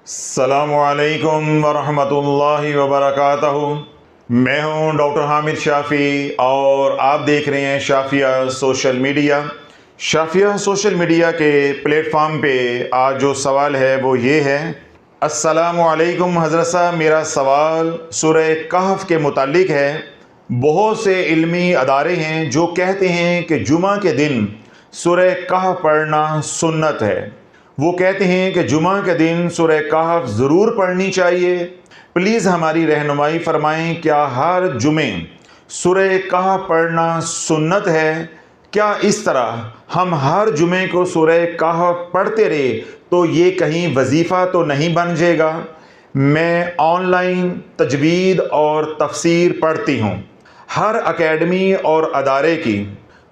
السلام علیکم ورحمۃ اللہ وبرکاتہ۔ میں ہوں ڈاکٹر حامد شافی اور آپ دیکھ رہے ہیں Shafia social media. Shafia social media کے پلیٹ فارم پہ آج جو سوال ہے وہ یہ ہے: السلام علیکم حضرت صاحب، میرا سوال سورہ کہف کے متعلق ہے۔ بہت سے علمی ادارے ہیں جو کہتے ہیں کہ جمعہ کے دن سورہ کہف پڑھنا سنت ہے۔ وہ کہتے ہیں کہ جمعہ کے دن سورہ کہف ضرور پڑھنی چاہیے۔ پلیز ہماری رہنمائی فرمائیں، کیا ہر جمعے سورہ کہف پڑھنا سنت ہے؟ کیا اس طرح ہم ہر جمعے کو سورہ کہف پڑھتے رہے تو یہ کہیں وظیفہ تو نہیں بن جائے گا؟ میں آن لائن تجوید اور تفسیر پڑھتی ہوں۔ ہر اکیڈمی اور ادارے کی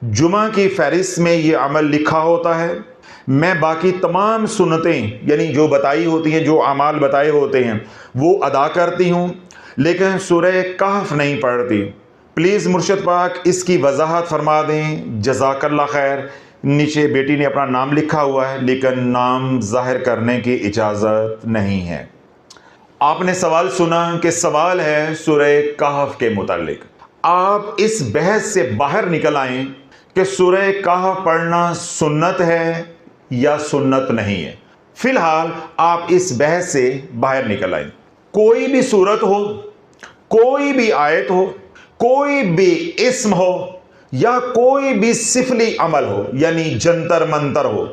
جمعہ کی فہرست میں یہ عمل لکھا ہوتا ہے۔ میں باقی تمام سنتیں یعنی جو بتائی ہوتی ہیں، جو اعمال بتائے ہوتے ہیں وہ ادا کرتی ہوں، لیکن سورہ کہف نہیں پڑھتی۔ پلیز مرشد پاک اس کی وضاحت فرما دیں، جزاک اللہ خیر۔ نیچے بیٹی نے اپنا نام لکھا ہوا ہے لیکن نام ظاہر کرنے کی اجازت نہیں ہے۔ آپ نے سوال سنا کہ سوال ہے سورہ کہف کے متعلق۔ آپ اس بحث سے باہر نکل آئیں کہ سورہ کہف پڑھنا سنت ہے یا سنت نہیں ہے۔ فی الحال آپ اس بحث سے باہر نکل آئیں۔ کوئی بھی صورت ہو، کوئی بھی آیت ہو، کوئی بھی اسم ہو یا کوئی بھی سفلی عمل ہو یعنی جنتر منتر ہو،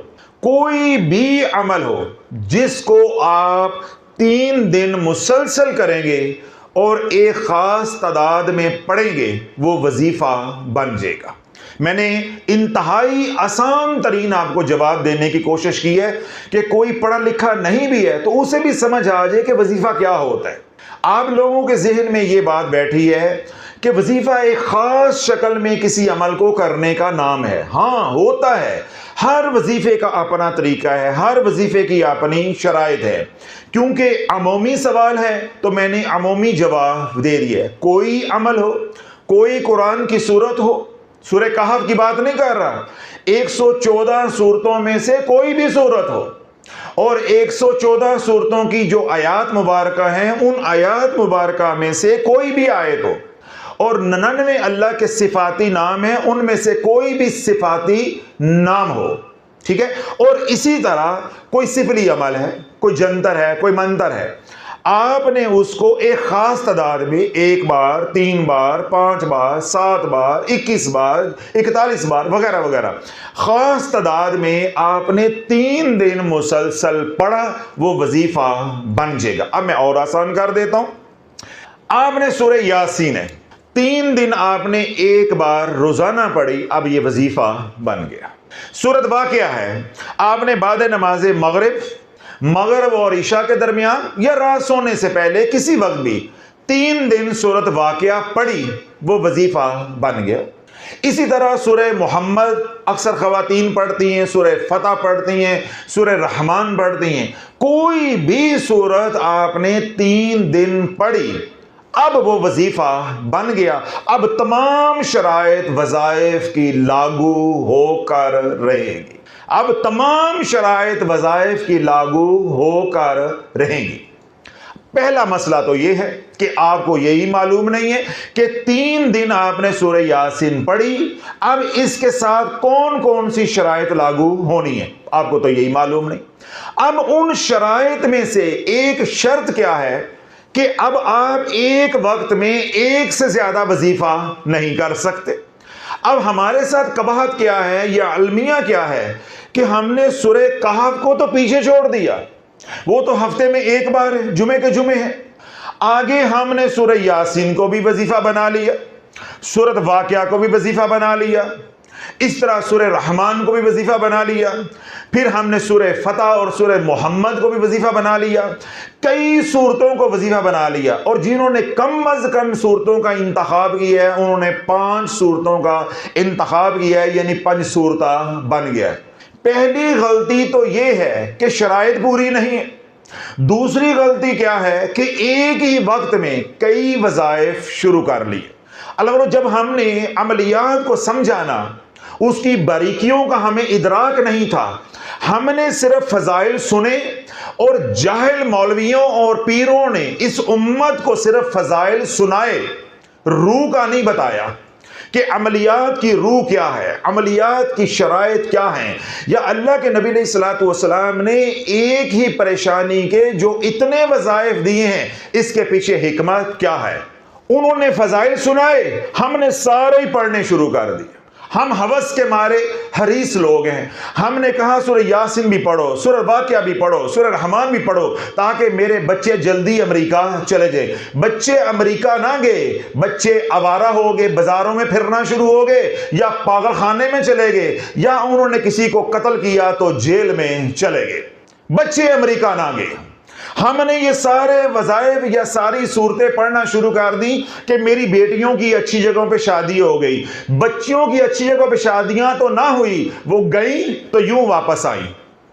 کوئی بھی عمل ہو جس کو آپ 3 دن مسلسل کریں گے اور ایک خاص تعداد میں پڑھیں گے، وہ وظیفہ بن جائے گا۔ میں نے انتہائی آسان ترین آپ کو جواب دینے کی کوشش کی ہے کہ کوئی پڑھا لکھا نہیں بھی ہے تو اسے بھی سمجھ آ جائے کہ وظیفہ کیا ہوتا ہے۔ آپ لوگوں کے ذہن میں یہ بات بیٹھی ہے کہ وظیفہ ایک خاص شکل میں کسی عمل کو کرنے کا نام ہے۔ ہاں ہوتا ہے، ہر وظیفے کا اپنا طریقہ ہے، ہر وظیفے کی اپنی شرائط ہے۔ کیونکہ عمومی سوال ہے تو میں نے عمومی جواب دے دیا ہے۔ کوئی عمل ہو، کوئی قرآن کی سورت ہو، سورہ کہف کی بات نہیں کر رہا، 114 سورتوں میں سے کوئی بھی سورت ہو اور 114 سورتوں کی جو آیات مبارکہ ہیں ان آیات مبارکہ میں سے کوئی بھی آیت ہو، اور 99 اللہ کے صفاتی نام ہیں ان میں سے کوئی بھی صفاتی نام ہو، ٹھیک ہے؟ اور اسی طرح کوئی سفلی عمل ہے، کوئی جنتر ہے، کوئی منتر ہے، آپ نے اس کو ایک خاص تعداد میں 1 بار، 3 بار، 5 بار، 7 بار، 21 بار، 41 بار وغیرہ وغیرہ خاص تعداد میں آپ نے 3 دن مسلسل پڑھا، وہ وظیفہ بن جائے گا۔ اب میں اور آسان کر دیتا ہوں۔ آپ نے سورہ یاسین ہے، 3 دن آپ نے 1 بار روزانہ پڑھی، اب یہ وظیفہ بن گیا۔ سورۃ واقعہ ہے، آپ نے بعد نماز مغرب اور عشاء کے درمیان یا رات سونے سے پہلے کسی وقت بھی 3 دن سورۃ واقعہ پڑھی، وہ وظیفہ بن گیا۔ اسی طرح سورہ محمد اکثر خواتین پڑھتی ہیں، سورہ فتح پڑھتی ہیں، سورہ رحمان پڑھتی ہیں۔ کوئی بھی سورت آپ نے 3 دن پڑھی، اب وہ وظیفہ بن گیا۔ اب تمام شرائط وظائف کی لاگو ہو کر رہے گی، اب تمام شرائط وظائف کی لاگو ہو کر رہیں گی۔ پہلا مسئلہ تو یہ ہے کہ آپ کو یہی معلوم نہیں ہے کہ 3 دن آپ نے سورہ یاسین پڑھی، اب اس کے ساتھ کون کون سی شرائط لاگو ہونی ہے، آپ کو تو یہی معلوم نہیں۔ اب ان شرائط میں سے ایک شرط کیا ہے کہ اب آپ ایک وقت میں ایک سے زیادہ وظیفہ نہیں کر سکتے۔ اب ہمارے ساتھ قباحت کیا ہے یا المیہ کیا ہے کہ ہم نے سورہ کہف کو تو پیچھے چھوڑ دیا، وہ تو ہفتے میں 1 بار ہے، جمعے کے جمعے ہے۔ آگے ہم نے سورہ یاسین کو بھی وظیفہ بنا لیا، سورۃ واقعہ کو بھی وظیفہ بنا لیا، اس طرح سورہ رحمان کو بھی وظیفہ بنا لیا، پھر ہم نے سورہ فتح اور سورہ محمد کو بھی وظیفہ بنا لیا، کئی سورتوں کو وظیفہ بنا لیا۔ اور جنہوں نے کم از کم سورتوں کا انتخاب کیا ہے انہوں نے 5 سورتوں کا انتخاب کیا ہے، یعنی 5 سورتیں بن گیا ہے۔ پہلی غلطی تو یہ ہے کہ شرائط پوری نہیں ہے۔ دوسری غلطی کیا ہے کہ ایک ہی وقت میں کئی وظائف شروع کر لیے۔ البتہ جب ہم نے عملیات کو سمجھانا اس کی باریکیوں کا ہمیں ادراک نہیں تھا. ہم نے صرف فضائل سنے اور جاہل مولویوں اور پیروں نے اس امت کو صرف فضائل سنائے، روح کا نہیں بتایا کہ عملیات کی روح کیا ہے، عملیات کی شرائط کیا ہیں. یا اللہ کے نبی علیہ الصلوۃ والسلام نے ایک ہی پریشانی کے جو اتنے وظائف دیے ہیں، اس کے پیچھے حکمت کیا ہے. انہوں نے فضائل سنائے، ہم نے سارے ہی پڑھنے شروع کر دیے. ہم ہوس کے مارے حریص لوگ ہیں. ہم نے کہا سورہ یاسین بھی پڑھو، سورہ واقعہ بھی پڑھو، سورہ رحمان بھی پڑھو، تاکہ میرے بچے جلدی امریکہ چلے جائیں. بچے امریکہ نہ گئے، بچے آوارہ ہو گئے، بازاروں میں پھرنا شروع ہو گئے، یا پاگل خانے میں چلے گئے، یا انہوں نے کسی کو قتل کیا تو جیل میں چلے گئے. بچے امریکہ نہ گئے. ہم نے یہ سارے وظائف یا ساری صورتیں پڑھنا شروع کر دی کہ میری بیٹیوں کی اچھی جگہوں پہ شادی ہو گئی. بچیوں کی اچھی جگہوں پہ شادیاں تو نہ ہوئی، وہ گئیں تو یوں واپس آئیں.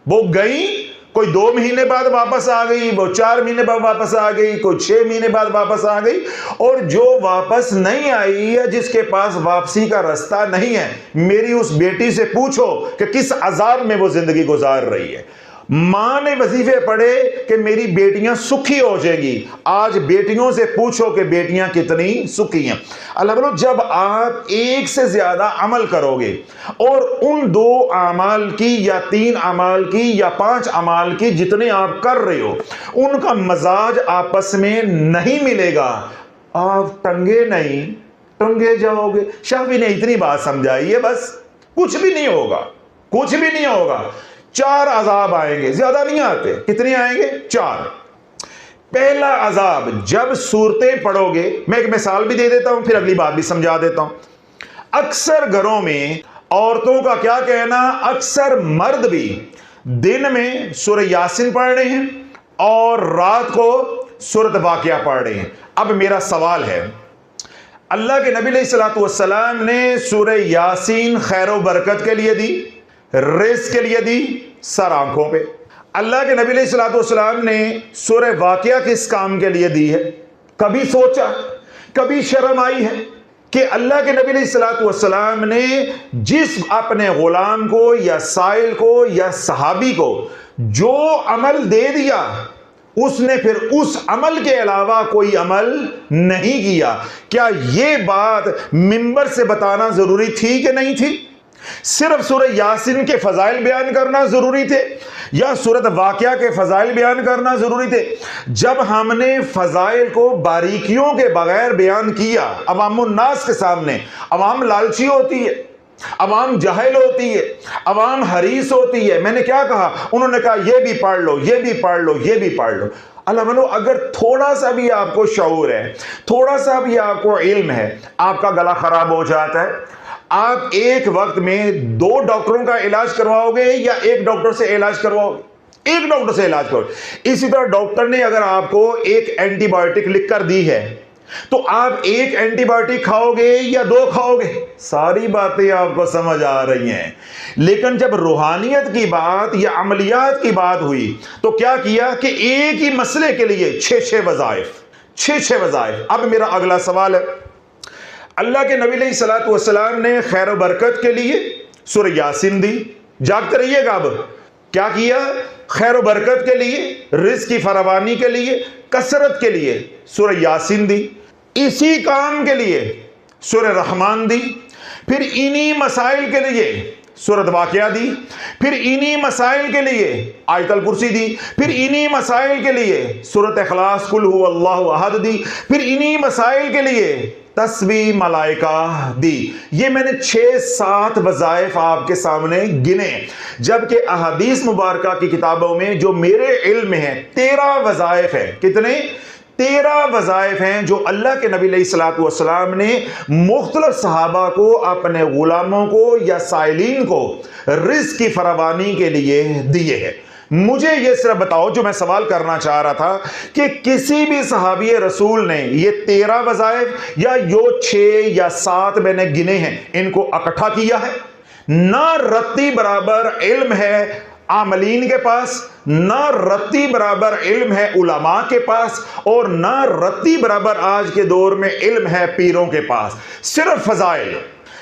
وہ گئیں، کوئی 2 مہینے بعد واپس آ گئی، وہ 4 مہینے بعد واپس آ گئی، کوئی 6 مہینے بعد واپس آ گئی. اور جو واپس نہیں آئی یا جس کے پاس واپسی کا راستہ نہیں ہے، میری اس بیٹی سے پوچھو کہ کس عذاب میں وہ زندگی گزار رہی ہے. ماں نے وظیفے پڑھے کہ میری بیٹیاں سکھی ہو جائیں گی. آج بیٹیوں سے پوچھو کہ بیٹیاں کتنی سکھی ہیں. اللہ بولو، جب آپ ایک سے زیادہ عمل کرو گے اور ان 2 اعمال کی یا 3 اعمال کی یا 5 اعمال کی جتنے آپ کر رہے ہو، ان کا مزاج آپس میں نہیں ملے گا، آپ ٹنگے جاؤ گے. شافعی نے اتنی بات سمجھائی ہے، بس کچھ بھی نہیں ہوگا، کچھ بھی نہیں ہوگا. 4 عذاب آئیں گے، زیادہ نہیں آتے. کتنے آئیں گے؟ 4. پہلا عذاب، جب صورتیں پڑھو گے، میں ایک مثال بھی دے دیتا ہوں، پھر اگلی بات بھی سمجھا دیتا ہوں. اکثر گھروں میں عورتوں کا کیا کہنا، اکثر مرد بھی دن میں سورہ یاسین پڑھ رہے ہیں اور رات کو سورۃ واقعہ پڑھ رہے ہیں. اب میرا سوال ہے، اللہ کے نبی علیہ الصلوۃ والسلام نے سورہ یاسین خیر و برکت کے لیے دی، رزق کے لیے دی، سر آنکھوں پہ. اللہ کے نبی علیہ الصلوۃ والسلام نے سورہ واقعہ کس کام کے لیے دی ہے؟ کبھی سوچا، کبھی شرم آئی ہے کہ اللہ کے نبی علیہ الصلوۃ والسلام نے جس اپنے غلام کو یا سائل کو یا صحابی کو جو عمل دے دیا، اس نے پھر اس عمل کے علاوہ کوئی عمل نہیں کیا. کیا یہ بات منبر سے بتانا ضروری تھی کہ نہیں تھی؟ صرف سورہ یاسین کے فضائل بیان کرنا ضروری تھے یا سورۃ واقعہ کے فضائل بیان کرنا ضروری تھے؟ جب ہم نے فضائل کو باریکیوں کے بغیر بیان کیا عوام الناس کے سامنے، عوام لالچی ہوتی ہے، عوام جاہل ہوتی ہے، عوام حریص ہوتی ہے. میں نے کیا کہا؟ انہوں نے کہا یہ بھی پڑھ لو، یہ بھی پڑھ لو، یہ بھی پڑھ لو. اللہ منو، اگر تھوڑا سا بھی آپ کو شعور ہے، تھوڑا سا بھی آپ کو علم ہے، آپ کا گلا خراب ہو جاتا ہے. آپ ایک وقت میں 2 ڈاکٹروں کا علاج کرواؤ گے یا ایک ڈاکٹر سے علاج کرواؤ گے؟ ایک ڈاکٹر سے علاج کرو. اسی طرح ڈاکٹر نے اگر آپ کو ایک اینٹی بایوٹک لکھ کر دی ہے تو آپ ایک اینٹی بایوٹک کھاؤ گے یا 2 کھاؤ گے؟ ساری باتیں آپ کو سمجھ آ رہی ہیں. لیکن جب روحانیت کی بات یا عملیات کی بات ہوئی تو کیا کیا کہ ایک ہی مسئلے کے لیے 6 وظائف. اب میرا اگلا سوال ہے، اللہ کے نبی علیہ الصلوۃ والسلام نے خیر و برکت کے لیے سورہ یاسین دی. جاگتے رہیے گا. اب کیا کیا؟ خیر و برکت کے لیے، رزق کی فراوانی کے لیے، کثرت کے لیے سورہ یاسین دی. اسی کام کے لیے سورہ رحمان دی. پھر انہی مسائل کے لیے سورۃ واقعہ دی. پھر انہی مسائل کے لیے آیت الکرسی دی. پھر انہی مسائل کے لیے سورۃ اخلاص قل هو اللہ احد دی. پھر انہی مسائل کے لیے تسبیح ملائکہ دی. یہ میں نے 6-7 وظائف آپ کے سامنے گنے، جبکہ احادیث مبارکہ کی کتابوں میں جو میرے علم میں ہے 13 وظائف ہیں. کتنے؟ 13 وظائف ہیں جو اللہ کے نبی علیہ الصلوۃ والسلام نے مختلف صحابہ کو، اپنے غلاموں کو یا سائلین کو رزق کی فراوانی کے لیے دیے ہیں. مجھے یہ صرف بتاؤ، جو میں سوال کرنا چاہ رہا تھا، کہ کسی بھی صحابی رسول نے یہ 13 وظائف یا 6 یا 7 میں نے گنے ہیں، ان کو اکٹھا کیا ہے؟ نہ رتی برابر علم ہے عاملین کے پاس، نہ رتی برابر علم ہے علماء کے پاس، اور نہ رتی برابر آج کے دور میں علم ہے پیروں کے پاس. صرف فضائل.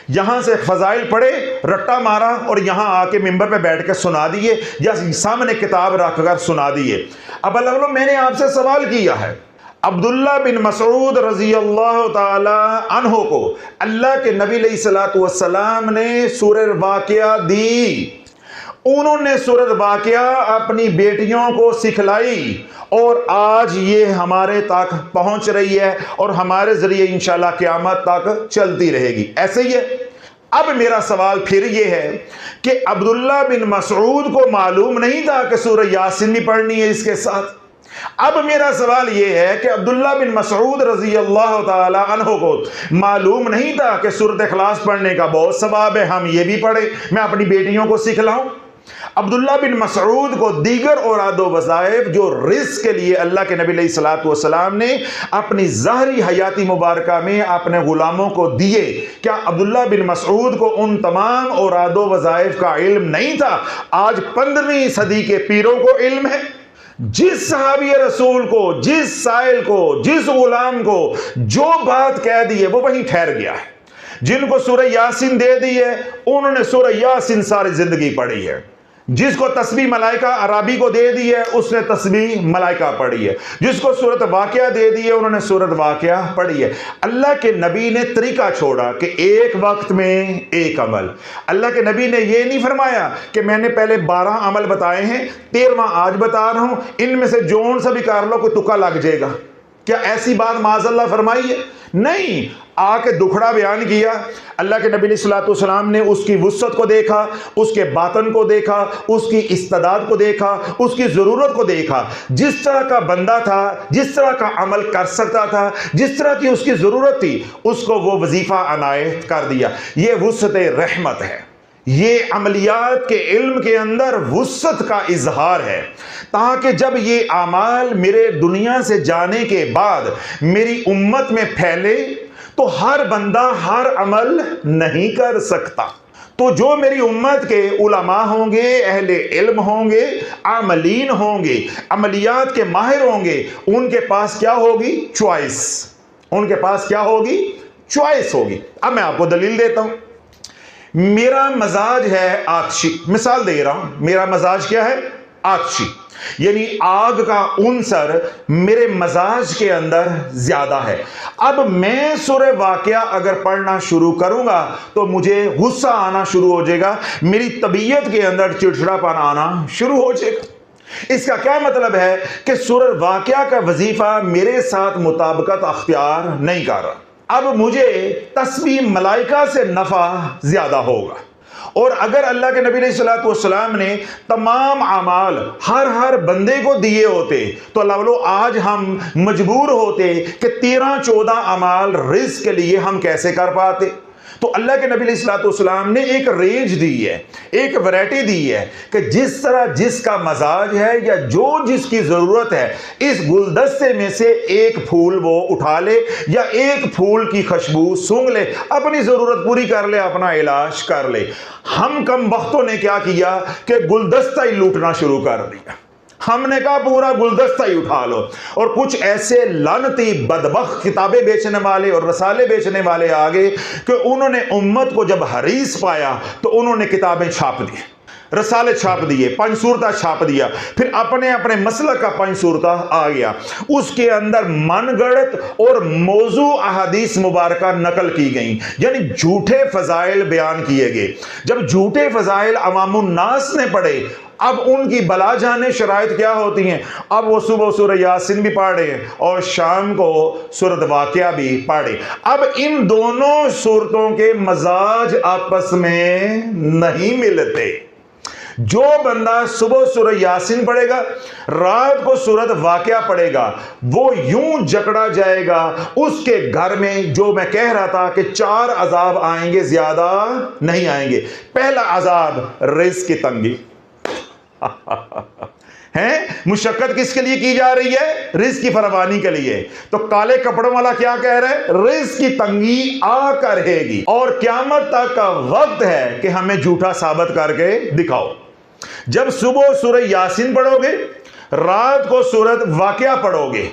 یہاں سے فضائل پڑھے، رٹا مارا اور یہاں آ کے ممبر پہ بیٹھ کے سنا دیے یا سامنے کتاب رکھ کر سنا دیے۔ اب اللہ میں نے آپ سے سوال کیا ہے، عبداللہ بن مسعود رضی اللہ تعالی عنہ کو اللہ کے نبی علیہ الصلوۃ والسلام نے سورہ واقعہ دی، انہوں نے سورۃ واقعہ اپنی بیٹیوں کو سکھلائی اور آج یہ ہمارے تک پہنچ رہی ہے اور ہمارے ذریعے انشاءاللہ قیامت تک چلتی رہے گی۔ ایسے ہی ہے۔ اب میرا سوال پھر یہ ہے کہ عبداللہ بن مسعود کو معلوم نہیں تھا کہ سورہ یاسین بھی پڑھنی ہے اس کے ساتھ؟ اب میرا سوال یہ ہے کہ عبداللہ بن مسعود رضی اللہ تعالی عنہ کو معلوم نہیں تھا کہ سورۃ اخلاص پڑھنے کا بہت ثواب ہے، ہم یہ بھی پڑھیں، میں اپنی بیٹیوں کو سکھلاؤں؟ عبداللہ بن مسعود کو دیگر اوراد و وظائف جو رزق کے لیے اللہ کے نبی علیہ الصلوۃ والسلام نے اپنی ظاہری حیاتی مبارکہ میں اپنے غلاموں کو دیے، کیا عبداللہ بن مسعود کو ان تمام اوراد و وظائف کا علم نہیں تھا؟ آج 15ویں صدی کے پیروں کو علم ہے۔ جس صحابی رسول کو، جس سائل کو، جس غلام کو جو بات کہہ دی ہے وہ وہیں ٹھہر گیا ہے۔ جن کو سورہ یاسین دے دی ہے انہوں نے سورہ یاسین ساری زندگی پڑھی ہے۔ جس کو تسبیح ملائکہ عربی کو دے دی ہے اس نے تسبیح ملائکہ پڑھی ہے۔ جس کو سورۃ واقعہ دے دی ہے انہوں نے سورۃ واقعہ پڑھی ہے۔ اللہ کے نبی نے طریقہ چھوڑا کہ ایک وقت میں ایک عمل۔ اللہ کے نبی نے یہ نہیں فرمایا کہ میں نے پہلے 12 عمل بتائے ہیں، 13واں آج بتا رہا ہوں، ان میں سے جون سا بھی کر لو کوئی تکا لگ جائے گا۔ کیا ایسی بات معاذ اللہ فرمائی ہے؟ نہیں، آ کے دکھڑا بیان کیا۔ اللہ کے نبی صلی اللہ علیہ وسلم نے اس کی وسعت کو دیکھا، اس کے باطن کو دیکھا، اس کی استعداد کو دیکھا، اس کی ضرورت کو دیکھا۔ جس طرح کا بندہ تھا، جس طرح کا عمل کر سکتا تھا، جس طرح کی اس کی ضرورت تھی، اس کو وہ وظیفہ عنایت کر دیا۔ یہ وسعت رحمت ہے، یہ عملیات کے علم کے اندر وسعت کا اظہار ہے، تاکہ جب یہ اعمال میرے دنیا سے جانے کے بعد میری امت میں پھیلے تو ہر بندہ ہر عمل نہیں کر سکتا۔ تو جو میری امت کے علماء ہوں گے، اہل علم ہوں گے، عاملین ہوں گے، عملیات کے ماہر ہوں گے، ان کے پاس کیا ہوگی؟ چوائس۔ ان کے پاس کیا ہوگی؟ چوائس ہوگی۔ اب میں آپ کو دلیل دیتا ہوں۔ میرا مزاج ہے آتشی، مثال دے رہا ہوں، میرا مزاج کیا ہے؟ آتشی، یعنی آگ کا عنصر میرے مزاج کے اندر زیادہ ہے۔ اب میں سورہ واقعہ اگر پڑھنا شروع کروں گا تو مجھے غصہ آنا شروع ہو جائے گا، میری طبیعت کے اندر چڑچڑا پن آنا شروع ہو جائے گا۔ اس کا کیا مطلب ہے کہ سورہ واقعہ کا وظیفہ میرے ساتھ مطابقت اختیار نہیں کر رہا۔ اب مجھے تسبیح ملائکہ سے نفع زیادہ ہوگا۔ اور اگر اللہ کے نبی علیہ الصلوۃ والسلام نے تمام اعمال ہر بندے کو دیے ہوتے تو اللہ آج ہم مجبور ہوتے کہ 13-14 اعمال رزق کے لیے ہم کیسے کر پاتے۔ تو اللہ کے نبی علیہ الصلوۃ والسلام نے ایک رینج دی ہے، ایک ویرائٹی دی ہے کہ جس طرح جس کا مزاج ہے یا جو جس کی ضرورت ہے، اس گلدستے میں سے ایک پھول وہ اٹھا لے یا ایک پھول کی خوشبو سونگھ لے، اپنی ضرورت پوری کر لے، اپنا علاج کر لے۔ ہم کم وقتوں نے کیا کیا کہ گلدستہ ہی لوٹنا شروع کر دیا۔ ہم نے کہا پورا گلدستہ ہی اٹھا لو، اور کچھ ایسے لعنتی بدبخت کتابیں بیچنے والے اور رسالے بیچنے والے آگے کہ انہوں نے امت کو جب حریص پایا تو انہوں نے کتابیں چھاپ دی، رسالے چھاپ دیے، 5 سورتہ چھاپ دیا، پھر اپنے مسلک کا 5 سورتہ آ گیا۔ اس کے اندر من گڑت اور موضوع احادیث مبارکہ نقل کی گئیں، یعنی جھوٹے فضائل بیان کیے گئے۔ جب جھوٹے فضائل عوام الناس نے پڑھے، اب ان کی بلا جانے شرائط کیا ہوتی ہیں؟ اب وہ صبح سورہ یاسین بھی پڑھے اور شام کو سورۃ واقعہ بھی پڑھے۔ اب ان دونوں سورتوں کے مزاج آپس میں نہیں ملتے۔ جو بندہ صبح سورہ یاسین پڑھے گا، رات کو سورۃ واقعہ پڑھے گا، وہ یوں جکڑا جائے گا اس کے گھر میں، جو میں کہہ رہا تھا کہ 4 عذاب آئیں گے، زیادہ نہیں آئیں گے۔ پہلا عذاب رزق کی تنگی ہے۔ مشقت کس کے لیے کی جا رہی ہے؟ رزق کی فراوانی کے لیے۔ تو کالے کپڑوں والا کیا کہہ رہا ہے؟ رزق کی تنگی آ کر رہے گی، اور قیامت تک کا وقت ہے کہ ہمیں جھوٹا ثابت کر کے دکھاؤ۔ جب صبح سورہ یاسین پڑھو گے، رات کو سورۃ واقعہ پڑھو گے،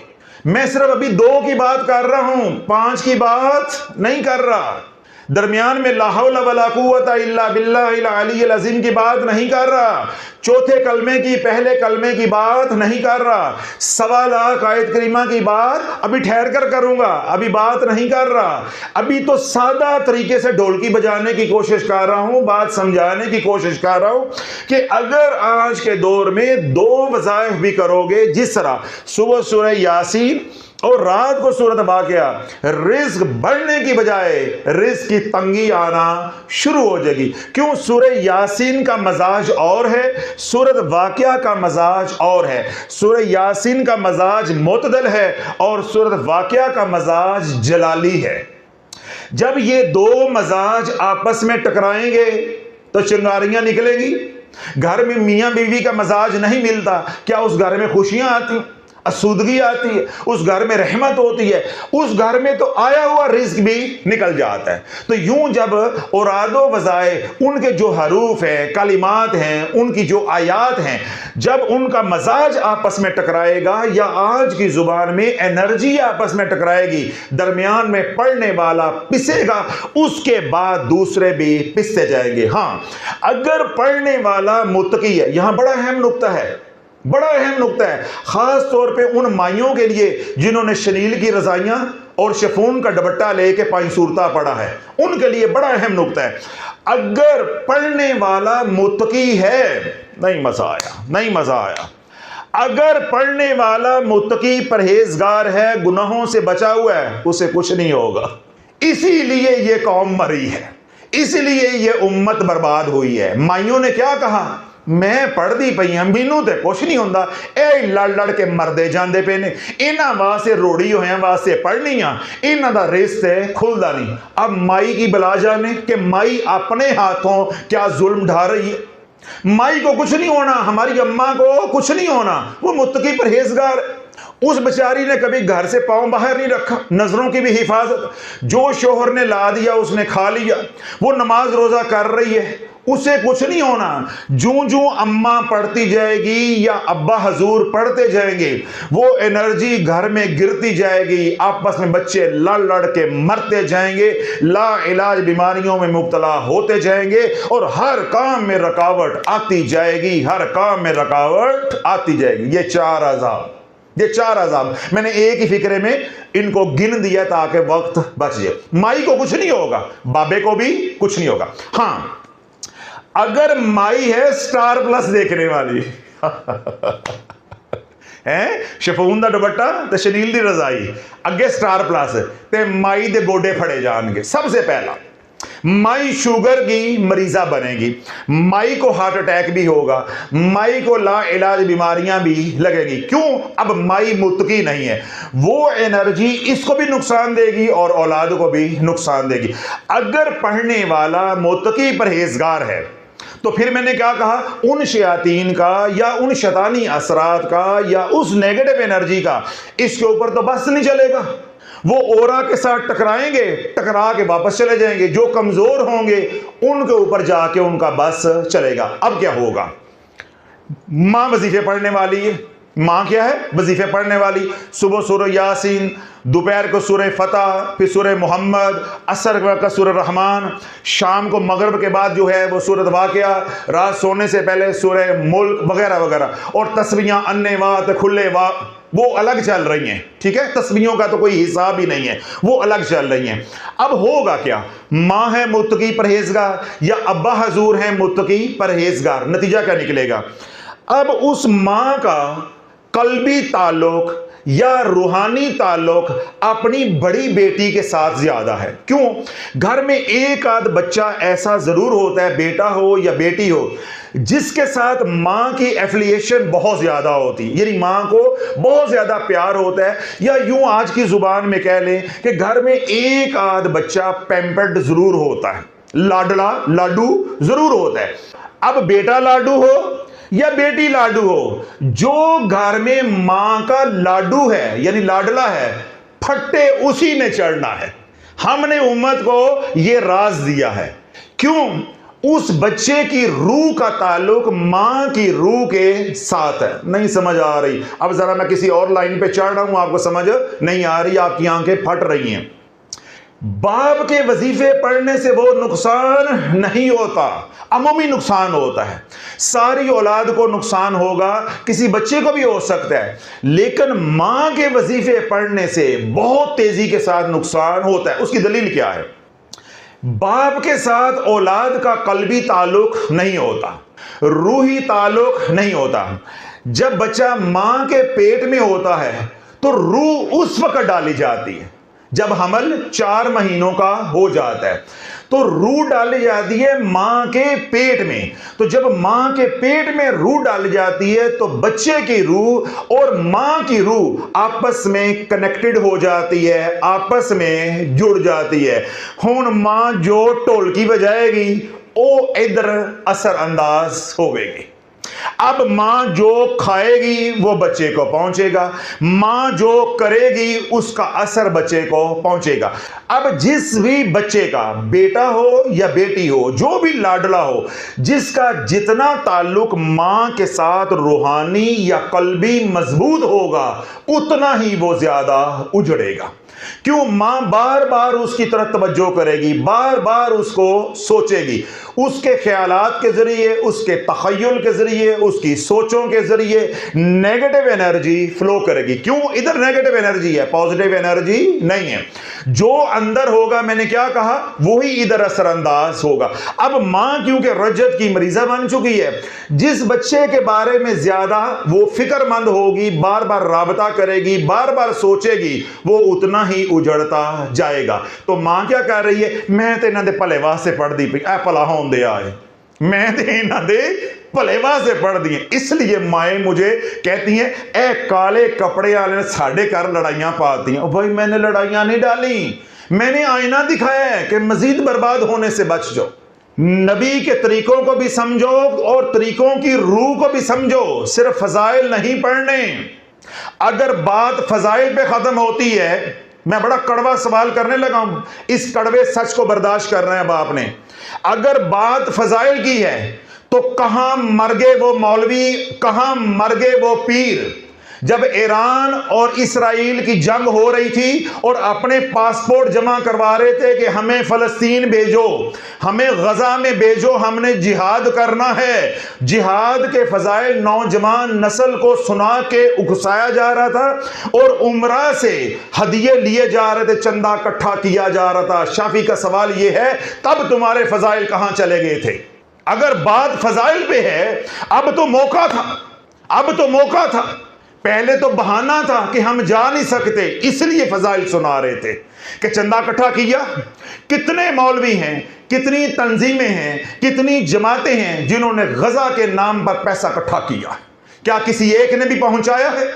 میں صرف ابھی 2 کی بات کر رہا ہوں، 5 کی بات نہیں کر رہا۔ درمیان میں لا حول ولا قوت الا باللہ العلی العظیم کی بات نہیں کر رہا، چوتھے کلمے کی پہلے کلمے کی بات نہیں کر رہا، 1.25 لاکھ آیت کریمہ کی بات ابھی ٹھہر کر کروں گا، ابھی بات نہیں کر رہا، ابھی تو سادہ طریقے سے ڈھولکی بجانے کی کوشش کر رہا ہوں، بات سمجھانے کی کوشش کر رہا ہوں کہ اگر آج کے دور میں 2 وظائف بھی کرو گے، جس طرح صبح سورہ یاسین اور رات کو سورۃ واقعہ، رزق بڑھنے کی بجائے رزق کی تنگی آنا شروع ہو جائے گی۔ کیوں؟ سورہ یاسین کا مزاج اور ہے، سورۃ واقعہ کا مزاج اور ہے۔ سورہ یاسین کا مزاج معتدل ہے اور سورۃ واقعہ کا مزاج جلالی ہے۔ جب یہ 2 مزاج آپس میں ٹکرائیں گے تو چنگاریاں نکلیں گی۔ گھر میں میاں بیوی کا مزاج نہیں ملتا، کیا اس گھر میں خوشیاں آتی؟ اسودگی آتی ہے، اس گھر میں رحمت ہوتی ہے، اس گھر میں تو آیا ہوا رزق بھی نکل جاتا ہے۔ تو یوں جب اوراد و وظائف، ان کے جو حروف ہیں، کلمات ہیں، ان کی جو آیات ہیں، جب ان کا مزاج آپس میں ٹکرائے گا، یا آج کی زبان میں انرجی آپس میں ٹکرائے گی، درمیان میں پڑھنے والا پسے گا، اس کے بعد دوسرے بھی پستے جائیں گے۔ ہاں، اگر پڑھنے والا متقی ہے، یہاں بڑا اہم نقطہ ہے، بڑا اہم نقطہ ہے، خاص طور پہ ان مائیوں کے لیے جنہوں نے شنیل کی رضائیاں اور شفون کا دوپٹہ لے کے 5 سورتہ پڑھا ہے، ان کے لیے بڑا اہم نقطہ ہے۔ اگر پڑھنے والا متقی ہے، نہیں مزہ آیا، نہیں مزہ آیا، اگر پڑھنے والا متقی پرہیزگار ہے، گناہوں سے بچا ہوا ہے، اسے کچھ نہیں ہوگا۔ اسی لیے یہ قوم مری ہے، اسی لیے یہ امت برباد ہوئی ہے۔ مائیوں نے کیا کہا؟ میں پڑھ دی پئی ہاں، مینوں تے کچھ نہیں ہوندا، اے لڑ لڑ کے مردے جاندے پے نے، انہاں واسطے روڑی ہویاں واسطے پڑھنی ہاں، انہاں دا رزق تے کھلدا نہیں۔ اب مائی کی بلا جانے کہ مائی اپنے ہاتھوں کیا ظلم ڈھا رہی ہے۔ مائی کو کچھ نہیں ہونا، ہماری اماں کو کچھ نہیں ہونا، وہ متقی پرہیزگار، اس بیچاری نے کبھی گھر سے پاؤں باہر نہیں رکھا، نظروں کی بھی حفاظت، جو شوہر نے لا دیا اس نے کھا لیا، وہ نماز روزہ کر رہی ہے، اسے کچھ نہیں ہونا۔ جوں جوں اماں پڑھتی جائے گی یا ابا حضور پڑھتے جائیں گے، وہ انرجی گھر میں گرتی جائے گی، آپس میں بچے لڑ لڑ کے مرتے جائیں گے، لا علاج بیماریوں میں مبتلا ہوتے جائیں گے، اور ہر کام میں رکاوٹ آتی جائے گی، ہر کام میں رکاوٹ آتی جائے گی۔ یہ 4 عذاب، یہ 4 عذاب میں نے ایک ہی فکرے میں ان کو گن دیا تاکہ وقت بچ جائے۔ مائی کو کچھ نہیں ہوگا، بابے کو بھی کچھ نہیں ہوگا۔ ہاں، اگر مائی ہے سٹار پلس دیکھنے والی شفون دا دوپٹہ تے شنیل دی رضائی اگے سٹار پلس تے مائی دے گوڈے پھڑے جان گے۔ سب سے پہلا مائی شوگر کی مریضہ بنے گی، مائی کو ہارٹ اٹیک بھی ہوگا، مائی کو لا علاج بیماریاں بھی لگے گی۔ کیوں؟ اب مائی متقی نہیں ہے، وہ انرجی اس کو بھی نقصان دے گی اور اولاد کو بھی نقصان دے گی۔ اگر پڑھنے والا متقی پرہیزگار ہے تو پھر میں نے کیا کہا؟ ان شیاطین کا یا ان شیطانی اثرات کا یا اس نیگیٹو انرجی کا اس کے اوپر تو بس نہیں چلے گا۔ وہ اورا کے ساتھ ٹکرائیں گے، ٹکرا کے واپس چلے جائیں گے، جو کمزور ہوں گے ان کے اوپر جا کے ان کا بس چلے گا۔ اب کیا ہوگا؟ ماں وظیفے پڑھنے والی ہے، ماں کیا ہے؟ وظیفے پڑھنے والی، صبح سورہ یاسین، دوپہر کو سورہ فتح، پھر سورہ محمد، عصر کا سورہ رحمان، شام کو مغرب کے بعد جو ہے وہ سورۃ واقعہ، رات سونے سے پہلے سورہ ملک وغیرہ وغیرہ، اور تسبیحاں انوات کھلے وہ الگ چل رہی ہیں، ٹھیک ہے؟ تسبیحوں کا تو کوئی حساب ہی نہیں ہے، وہ الگ چل رہی ہیں۔ اب ہوگا کیا؟ ماں ہے متقی پرہیزگار یا ابا حضور ہیں متقی پرہیزگار، نتیجہ کیا نکلے گا؟ اب اس ماں کا قلبی تعلق یا روحانی تعلق اپنی بڑی بیٹی کے ساتھ زیادہ ہے۔ کیوں؟ گھر میں ایک آدھ بچہ ایسا ضرور ہوتا ہے، بیٹا ہو یا بیٹی ہو، جس کے ساتھ ماں کی ایفیلیشن بہت زیادہ ہوتی، یعنی ماں کو بہت زیادہ پیار ہوتا ہے، یا یوں آج کی زبان میں کہہ لیں کہ گھر میں ایک آدھ بچہ پیمپرڈ ضرور ہوتا ہے، لاڈلا لاڈو ضرور ہوتا ہے۔ اب بیٹا لاڈو ہو یا بیٹی لاڈو ہو، جو گھر میں ماں کا لاڈو ہے یعنی لاڈلا ہے، پھٹے اسی نے چڑھنا ہے۔ ہم نے امت کو یہ راز دیا ہے۔ کیوں؟ اس بچے کی روح کا تعلق ماں کی روح کے ساتھ ہے۔ نہیں سمجھ آ رہی؟ اب ذرا میں کسی اور لائن پہ چڑھ رہا ہوں، آپ کو سمجھ نہیں آ رہی، آپ کی آنکھیں پھٹ رہی ہیں۔ باپ کے وظیفے پڑھنے سے وہ نقصان نہیں ہوتا، عمومی نقصان ہوتا ہے، ساری اولاد کو نقصان ہوگا، کسی بچے کو بھی ہو سکتا ہے، لیکن ماں کے وظیفے پڑھنے سے بہت تیزی کے ساتھ نقصان ہوتا ہے۔ اس کی دلیل کیا ہے؟ باپ کے ساتھ اولاد کا قلبی تعلق نہیں ہوتا، روحی تعلق نہیں ہوتا۔ جب بچہ ماں کے پیٹ میں ہوتا ہے تو روح اس وقت ڈالی جاتی ہے جب حمل 4 مہینوں کا ہو جاتا ہے، تو روح ڈالی جاتی ہے ماں کے پیٹ میں۔ تو جب ماں کے پیٹ میں روح ڈالی جاتی ہے تو بچے کی روح اور ماں کی روح آپس میں کنیکٹڈ ہو جاتی ہے، آپس میں جڑ جاتی ہے۔ ہن ماں جو ٹولکی بجائے گی وہ ادھر اثر انداز ہوئے گی۔ اب ماں جو کھائے گی وہ بچے کو پہنچے گا، ماں جو کرے گی اس کا اثر بچے کو پہنچے گا۔ اب جس بھی بچے کا، بیٹا ہو یا بیٹی ہو، جو بھی لاڈلا ہو، جس کا جتنا تعلق ماں کے ساتھ روحانی یا قلبی مضبوط ہوگا اتنا ہی وہ زیادہ اجڑے گا۔ کیوں؟ ماں بار بار اس کی طرف توجہ کرے گی، بار بار اس کو سوچے گی، اس کے خیالات کے ذریعے، اس کے تخیل کے ذریعے، اس کی سوچوں کے ذریعے نیگیٹو انرجی فلو کرے گی۔ کیوں؟ ادھر نیگیٹو انرجی ہے، پازیٹیو انرجی نہیں ہے۔ جو اندر ہوگا، میں نے کیا کہا، وہی ادھر اثر انداز ہوگا۔ اب ماں کیونکہ رجت کی مریضہ بن چکی ہے، جس بچے کے بارے میں زیادہ وہ فکر مند ہوگی، بار بار رابطہ کرے گی، بار بار سوچے گی، وہ اتنا ہی اجڑتا جائے گا۔ تو ماں کیا کہہ رہی ہے؟ میں تے انہاں دے بھلے واسطے پڑھ دی پئی، اے بھلا ہون دے آئے، میں تے انہاں دے بھلے واسطے پڑھ دی ہیں۔ اس لیے مائیں مجھے کہتی ہیں، اے کالے کپڑے والے نے ساڈے گھر لڑائیاں پاتی ہیں۔ او بھائی، میں نے لڑائیاں نہیں ڈالی، میں نے آئینہ دکھایا ہے کہ مزید برباد ہونے سے بچ جاؤ۔ نبی کے طریقوں کو بھی سمجھو اور طریقوں کی روح کو بھی سمجھو، صرف فضائل نہیں پڑھنے۔ اگر بات فضائل پہ ختم ہوتی ہے، میں بڑا کڑوا سوال کرنے لگا ہوں، اس کڑوے سچ کو برداشت کر رہے ہیں باپ نے، اگر بات فضائل کی ہے تو کہاں مر گئے وہ مولوی، کہاں مر گئے وہ پیر؟ جب ایران اور اسرائیل کی جنگ ہو رہی تھی اور اپنے پاسپورٹ جمع کروا رہے تھے کہ ہمیں فلسطین بھیجو، ہمیں غزہ میں بھیجو، ہم نے جہاد کرنا ہے، جہاد کے فضائل نوجوان نسل کو سنا کے اکسایا جا رہا تھا اور عمرہ سے ہدیے لیے جا رہے تھے، چندہ اکٹھا کیا جا رہا تھا۔ شافی کا سوال یہ ہے، تب تمہارے فضائل کہاں چلے گئے تھے؟ اگر بات فضائل پہ ہے، اب تو موقع تھا، اب تو موقع تھا۔ پہلے تو بہانہ تھا کہ ہم جا نہیں سکتے، اس لیے فضائل سنا رہے تھے کہ چندہ اکٹھا کیا۔ کتنے مولوی ہیں، کتنی تنظیمیں ہیں، کتنی جماعتیں ہیں جنہوں نے غزہ کے نام پر پیسہ اکٹھا کیا؟ کیا کسی ایک نے بھی پہنچایا ہے؟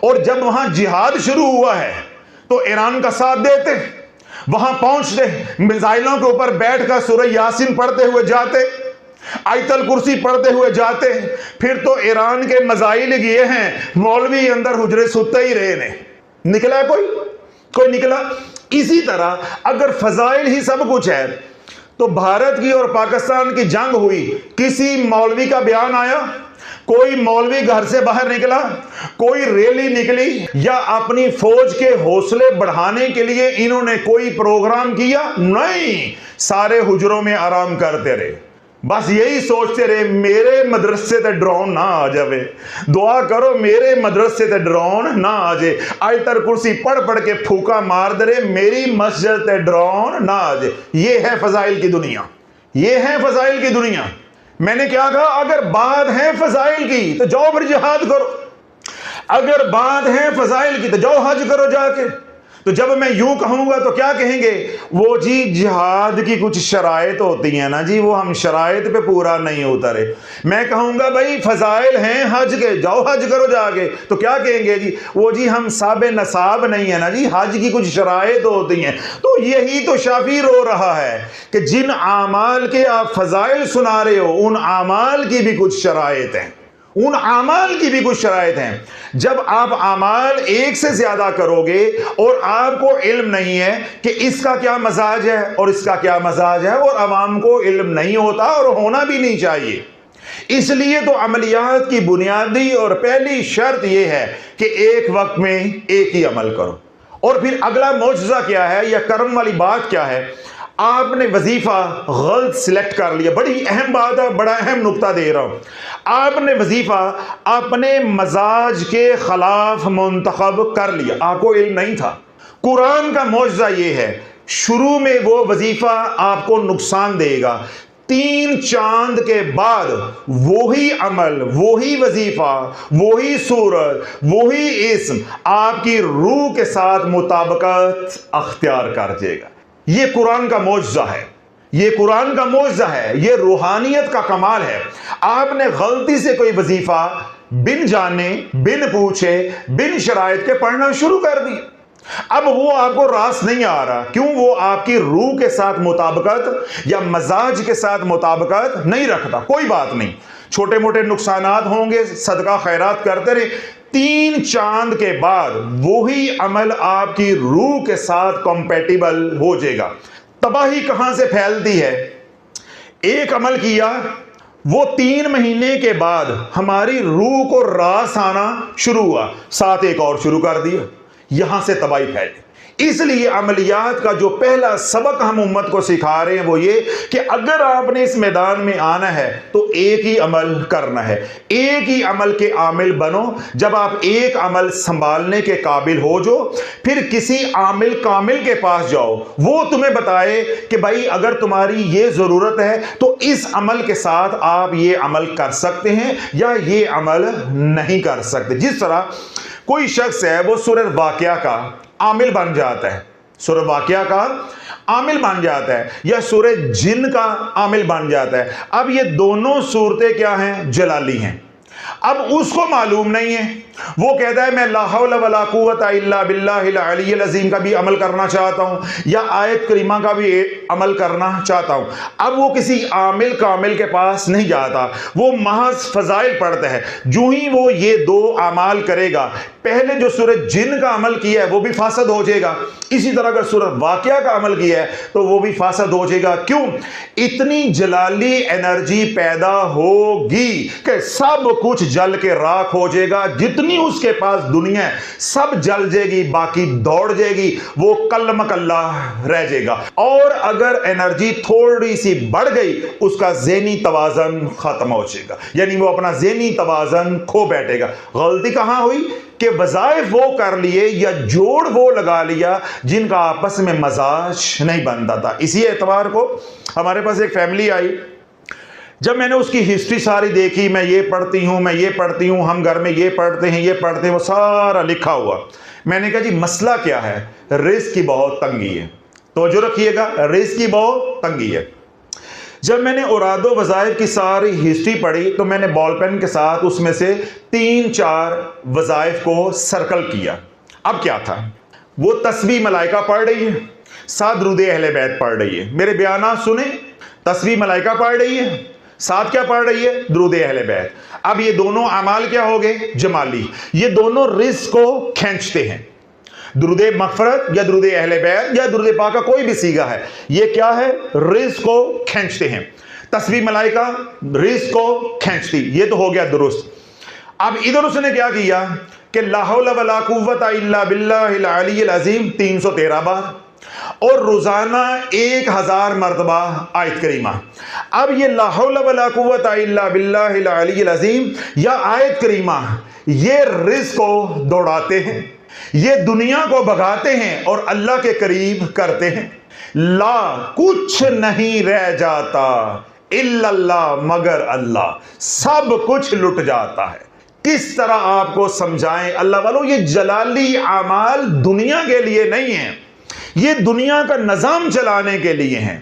اور جب وہاں جہاد شروع ہوا ہے تو ایران کا ساتھ دیتے، وہاں پہنچتے، میزائلوں کے اوپر بیٹھ کر سورہ یاسین پڑھتے ہوئے جاتے، آیت الکرسی پڑھتے ہوئے جاتے۔ پھر تو ایران کے مزائل یہ ہیں، مولوی اندر حجرے ستے ہی رہے نے، نکلا کوئی نکلا۔ اسی طرح اگر فضائل ہی سب کچھ ہے تو بھارت کی اور پاکستان کی جنگ ہوئی، کسی مولوی کا بیان آیا؟ کوئی مولوی گھر سے باہر نکلا؟ کوئی ریلی نکلی؟ یا اپنی فوج کے حوصلے بڑھانے کے لیے انہوں نے کوئی پروگرام کیا؟ نہیں، سارے حجروں میں آرام کرتے رہے، بس یہی سوچتے رہے میرے مدرسے تے ڈرون نہ آ جاوے، دعا کرو میرے مدرسے تے ڈرون نہ آ جائے، آیت الکرسی پڑھ کے پھوکا مار دے رہے میری مسجد تے ڈرون نہ آ جائے۔ یہ ہے فضائل کی دنیا، یہ ہے فضائل کی دنیا۔ میں نے کیا کہا؟ اگر بات ہے فضائل کی تو جاؤ پھر جہاد کرو، اگر بات ہے فضائل کی تو جاؤ حج کرو جا کے۔ تو جب میں یوں کہوں گا تو کیا کہیں گے؟ وہ جی جہاد کی کچھ شرائط ہوتی ہیں نا جی، وہ ہم شرائط پہ پورا نہیں اترے۔ میں کہوں گا بھائی فضائل ہیں حج کے، جاؤ حج کرو جا کے، تو کیا کہیں گے جی؟ وہ جی ہم صاحب نصاب نہیں ہے نا جی، حج کی کچھ شرائط ہوتی ہیں۔ تو یہی تو شافی رو رہا ہے کہ جن اعمال کے آپ فضائل سنا رہے ہو ان اعمال کی بھی کچھ شرائط ہیں، ان اعمال کی بھی کچھ شرائط ہیں۔ جب آپ اعمال ایک سے زیادہ کرو گے اور آپ کو علم نہیں ہے کہ اس کا کیا مزاج ہے اور اس کا کیا مزاج ہے، اور عوام کو علم نہیں ہوتا اور ہونا بھی نہیں چاہیے، اس لیے تو عملیات کی بنیادی اور پہلی شرط یہ ہے کہ ایک وقت میں ایک ہی عمل کرو، اور پھر اگلا معجزہ کیا ہے یا کرم والی بات کیا ہے؟ آپ نے وظیفہ غلط سلیکٹ کر لیا. بڑی اہم بات ہے, بڑا اہم نقطہ دے رہا ہوں. آپ نے وظیفہ اپنے مزاج کے خلاف منتخب کر لیا, آپ کو علم نہیں تھا. قرآن کا معجزہ یہ ہے, شروع میں وہ وظیفہ آپ کو نقصان دے گا, 3 چاند کے بعد وہی عمل, وہی وظیفہ, وہی صورت, وہی اسم آپ کی روح کے ساتھ مطابقت اختیار کر جائے گا. یہ قرآن کا معجزہ ہے, یہ قرآن کا معجزہ ہے, یہ روحانیت کا کمال ہے. آپ نے غلطی سے کوئی وظیفہ بن جانے, بن پوچھے, بن شرائط کے پڑھنا شروع کر دی. اب وہ آپ کو راست نہیں آ رہا, کیوں؟ وہ آپ کی روح کے ساتھ مطابقت یا مزاج کے ساتھ مطابقت نہیں رکھتا. کوئی بات نہیں, چھوٹے موٹے نقصانات ہوں گے, صدقہ خیرات کرتے رہے. 3 چاند کے بعد وہی عمل آپ کی روح کے ساتھ کمپیٹیبل ہو جائے گا. تباہی کہاں سے پھیلتی ہے؟ ایک عمل کیا, وہ 3 مہینے کے بعد ہماری روح کو راس آنا شروع ہوا, ساتھ ایک اور شروع کر دیا, یہاں سے تباہی پھیلی. اس لیے عملیات کا جو پہلا سبق ہم امت کو سکھا رہے ہیں وہ یہ کہ اگر آپ نے اس میدان میں آنا ہے تو ایک ہی عمل کرنا ہے, ایک ہی عمل کے عامل بنو. جب آپ ایک عمل سنبھالنے کے قابل ہو جو, پھر کسی عامل کامل کے پاس جاؤ, وہ تمہیں بتائے کہ بھائی اگر تمہاری یہ ضرورت ہے تو اس عمل کے ساتھ آپ یہ عمل کر سکتے ہیں یا یہ عمل نہیں کر سکتے. جس طرح کوئی شخص ہے وہ سورہ واقعہ کا عامل بن جاتا ہے, سورہ واقعہ کا عامل بن جاتا ہے, یا سورہ جن کا عامل بن جاتا ہے. اب یہ دونوں صورتیں کیا ہیں؟ جلالی ہیں. اب اس کو معلوم نہیں ہے, وہ کہتا ہے میں لا حول ولا قوت الا باللہ العلی العظیم کا بھی عمل کرنا چاہتا ہوں, یا آیت کریمہ کا بھی عمل کرنا چاہتا ہوں. اب وہ کسی عامل کامل کے پاس نہیں جاتا, وہ محض فضائل پڑھتا ہے. جو ہی وہ یہ 2 اعمال کرے گا, پہلے جو سورہ جن کا عمل کیا ہے وہ بھی فاسد ہو جائے گا, اسی طرح اگر سورہ واقعہ کا عمل کیا ہے تو وہ بھی فاسد ہو جائے گا. کیوں؟ اتنی جلالی انرجی پیدا ہوگی کہ سب کچھ جل کے راکھ ہو جائے گا. جتنی اس کے پاس دنیا ہے سب جل جائے گی, باقی دوڑ جائے گی, وہ کلم کلہ رہ جائے گا. اور اگر انرجی تھوڑی سی بڑھ گئی, اس کا ذہنی توازن ختم ہو جائے گا, یعنی وہ اپنا ذہنی توازن کھو بیٹھے گا. غلطی کہاں ہوئی کہ وظائف وہ کر لیے یا جوڑ وہ لگا لیا جن کا آپس میں مزاج نہیں بنتا تھا. اسی اعتبار کو ہمارے پاس ایک فیملی آئی, جب میں نے اس کی ہسٹری ساری دیکھی, میں یہ پڑھتی ہوں, میں یہ پڑھتی ہوں, ہم گھر میں یہ پڑھتے ہیں, یہ پڑھتے ہیں, وہ سارا لکھا ہوا. میں نے کہا جی مسئلہ کیا ہے؟ رزق کی بہت تنگی ہے. توجہ رکھیے گا, رزق کی بہت تنگی ہے. جب میں نے اوراد و وظائف کی ساری ہسٹری پڑھی تو میں نے بال پین کے ساتھ اس میں سے 3-4 وظائف کو سرکل کیا. اب کیا تھا؟ وہ تسبیح ملائکہ پڑھ رہی ہے, ساتھ درود اہل بیت پڑھ رہی ہے. میرے بیانات سنیں, تسبیح ملائکہ پڑھ رہی ہے, ساتھ کیا پڑھ رہی ہے؟ درود اہل بیت. اب یہ دونوں اعمال کیا ہو گئے؟ جمالی. یہ دونوں رزق کو کھینچتے ہیں. درود مغفرت یا درود اہل بیت یا درود پاک کا کوئی بھی صیغہ ہے, یہ کیا ہے؟ رزق کو کھینچتے ہیں. تسبیح ملائکہ رزق کو کھینچتی, یہ تو ہو گیا درست. اب ادھر اس نے کیا کیا کہ لا حول ولا قوت الا باللہ العلی العظیم 313 بار, اور روزانہ 1000 مرتبہ آیت کریمہ. اب یہ لا حول ولا قوت الا باللہ العلی العظیم یا آیت کریمہ یہ رزق کو دوڑاتے ہیں, یہ دنیا کو بھگاتے ہیں اور اللہ کے قریب کرتے ہیں. لا کچھ نہیں رہ جاتا الا اللہ, مگر اللہ, سب کچھ لٹ جاتا ہے. کس طرح آپ کو سمجھائیں اللہ والوں, یہ جلالی اعمال دنیا کے لیے نہیں ہیں, یہ دنیا کا نظام چلانے کے لیے ہیں,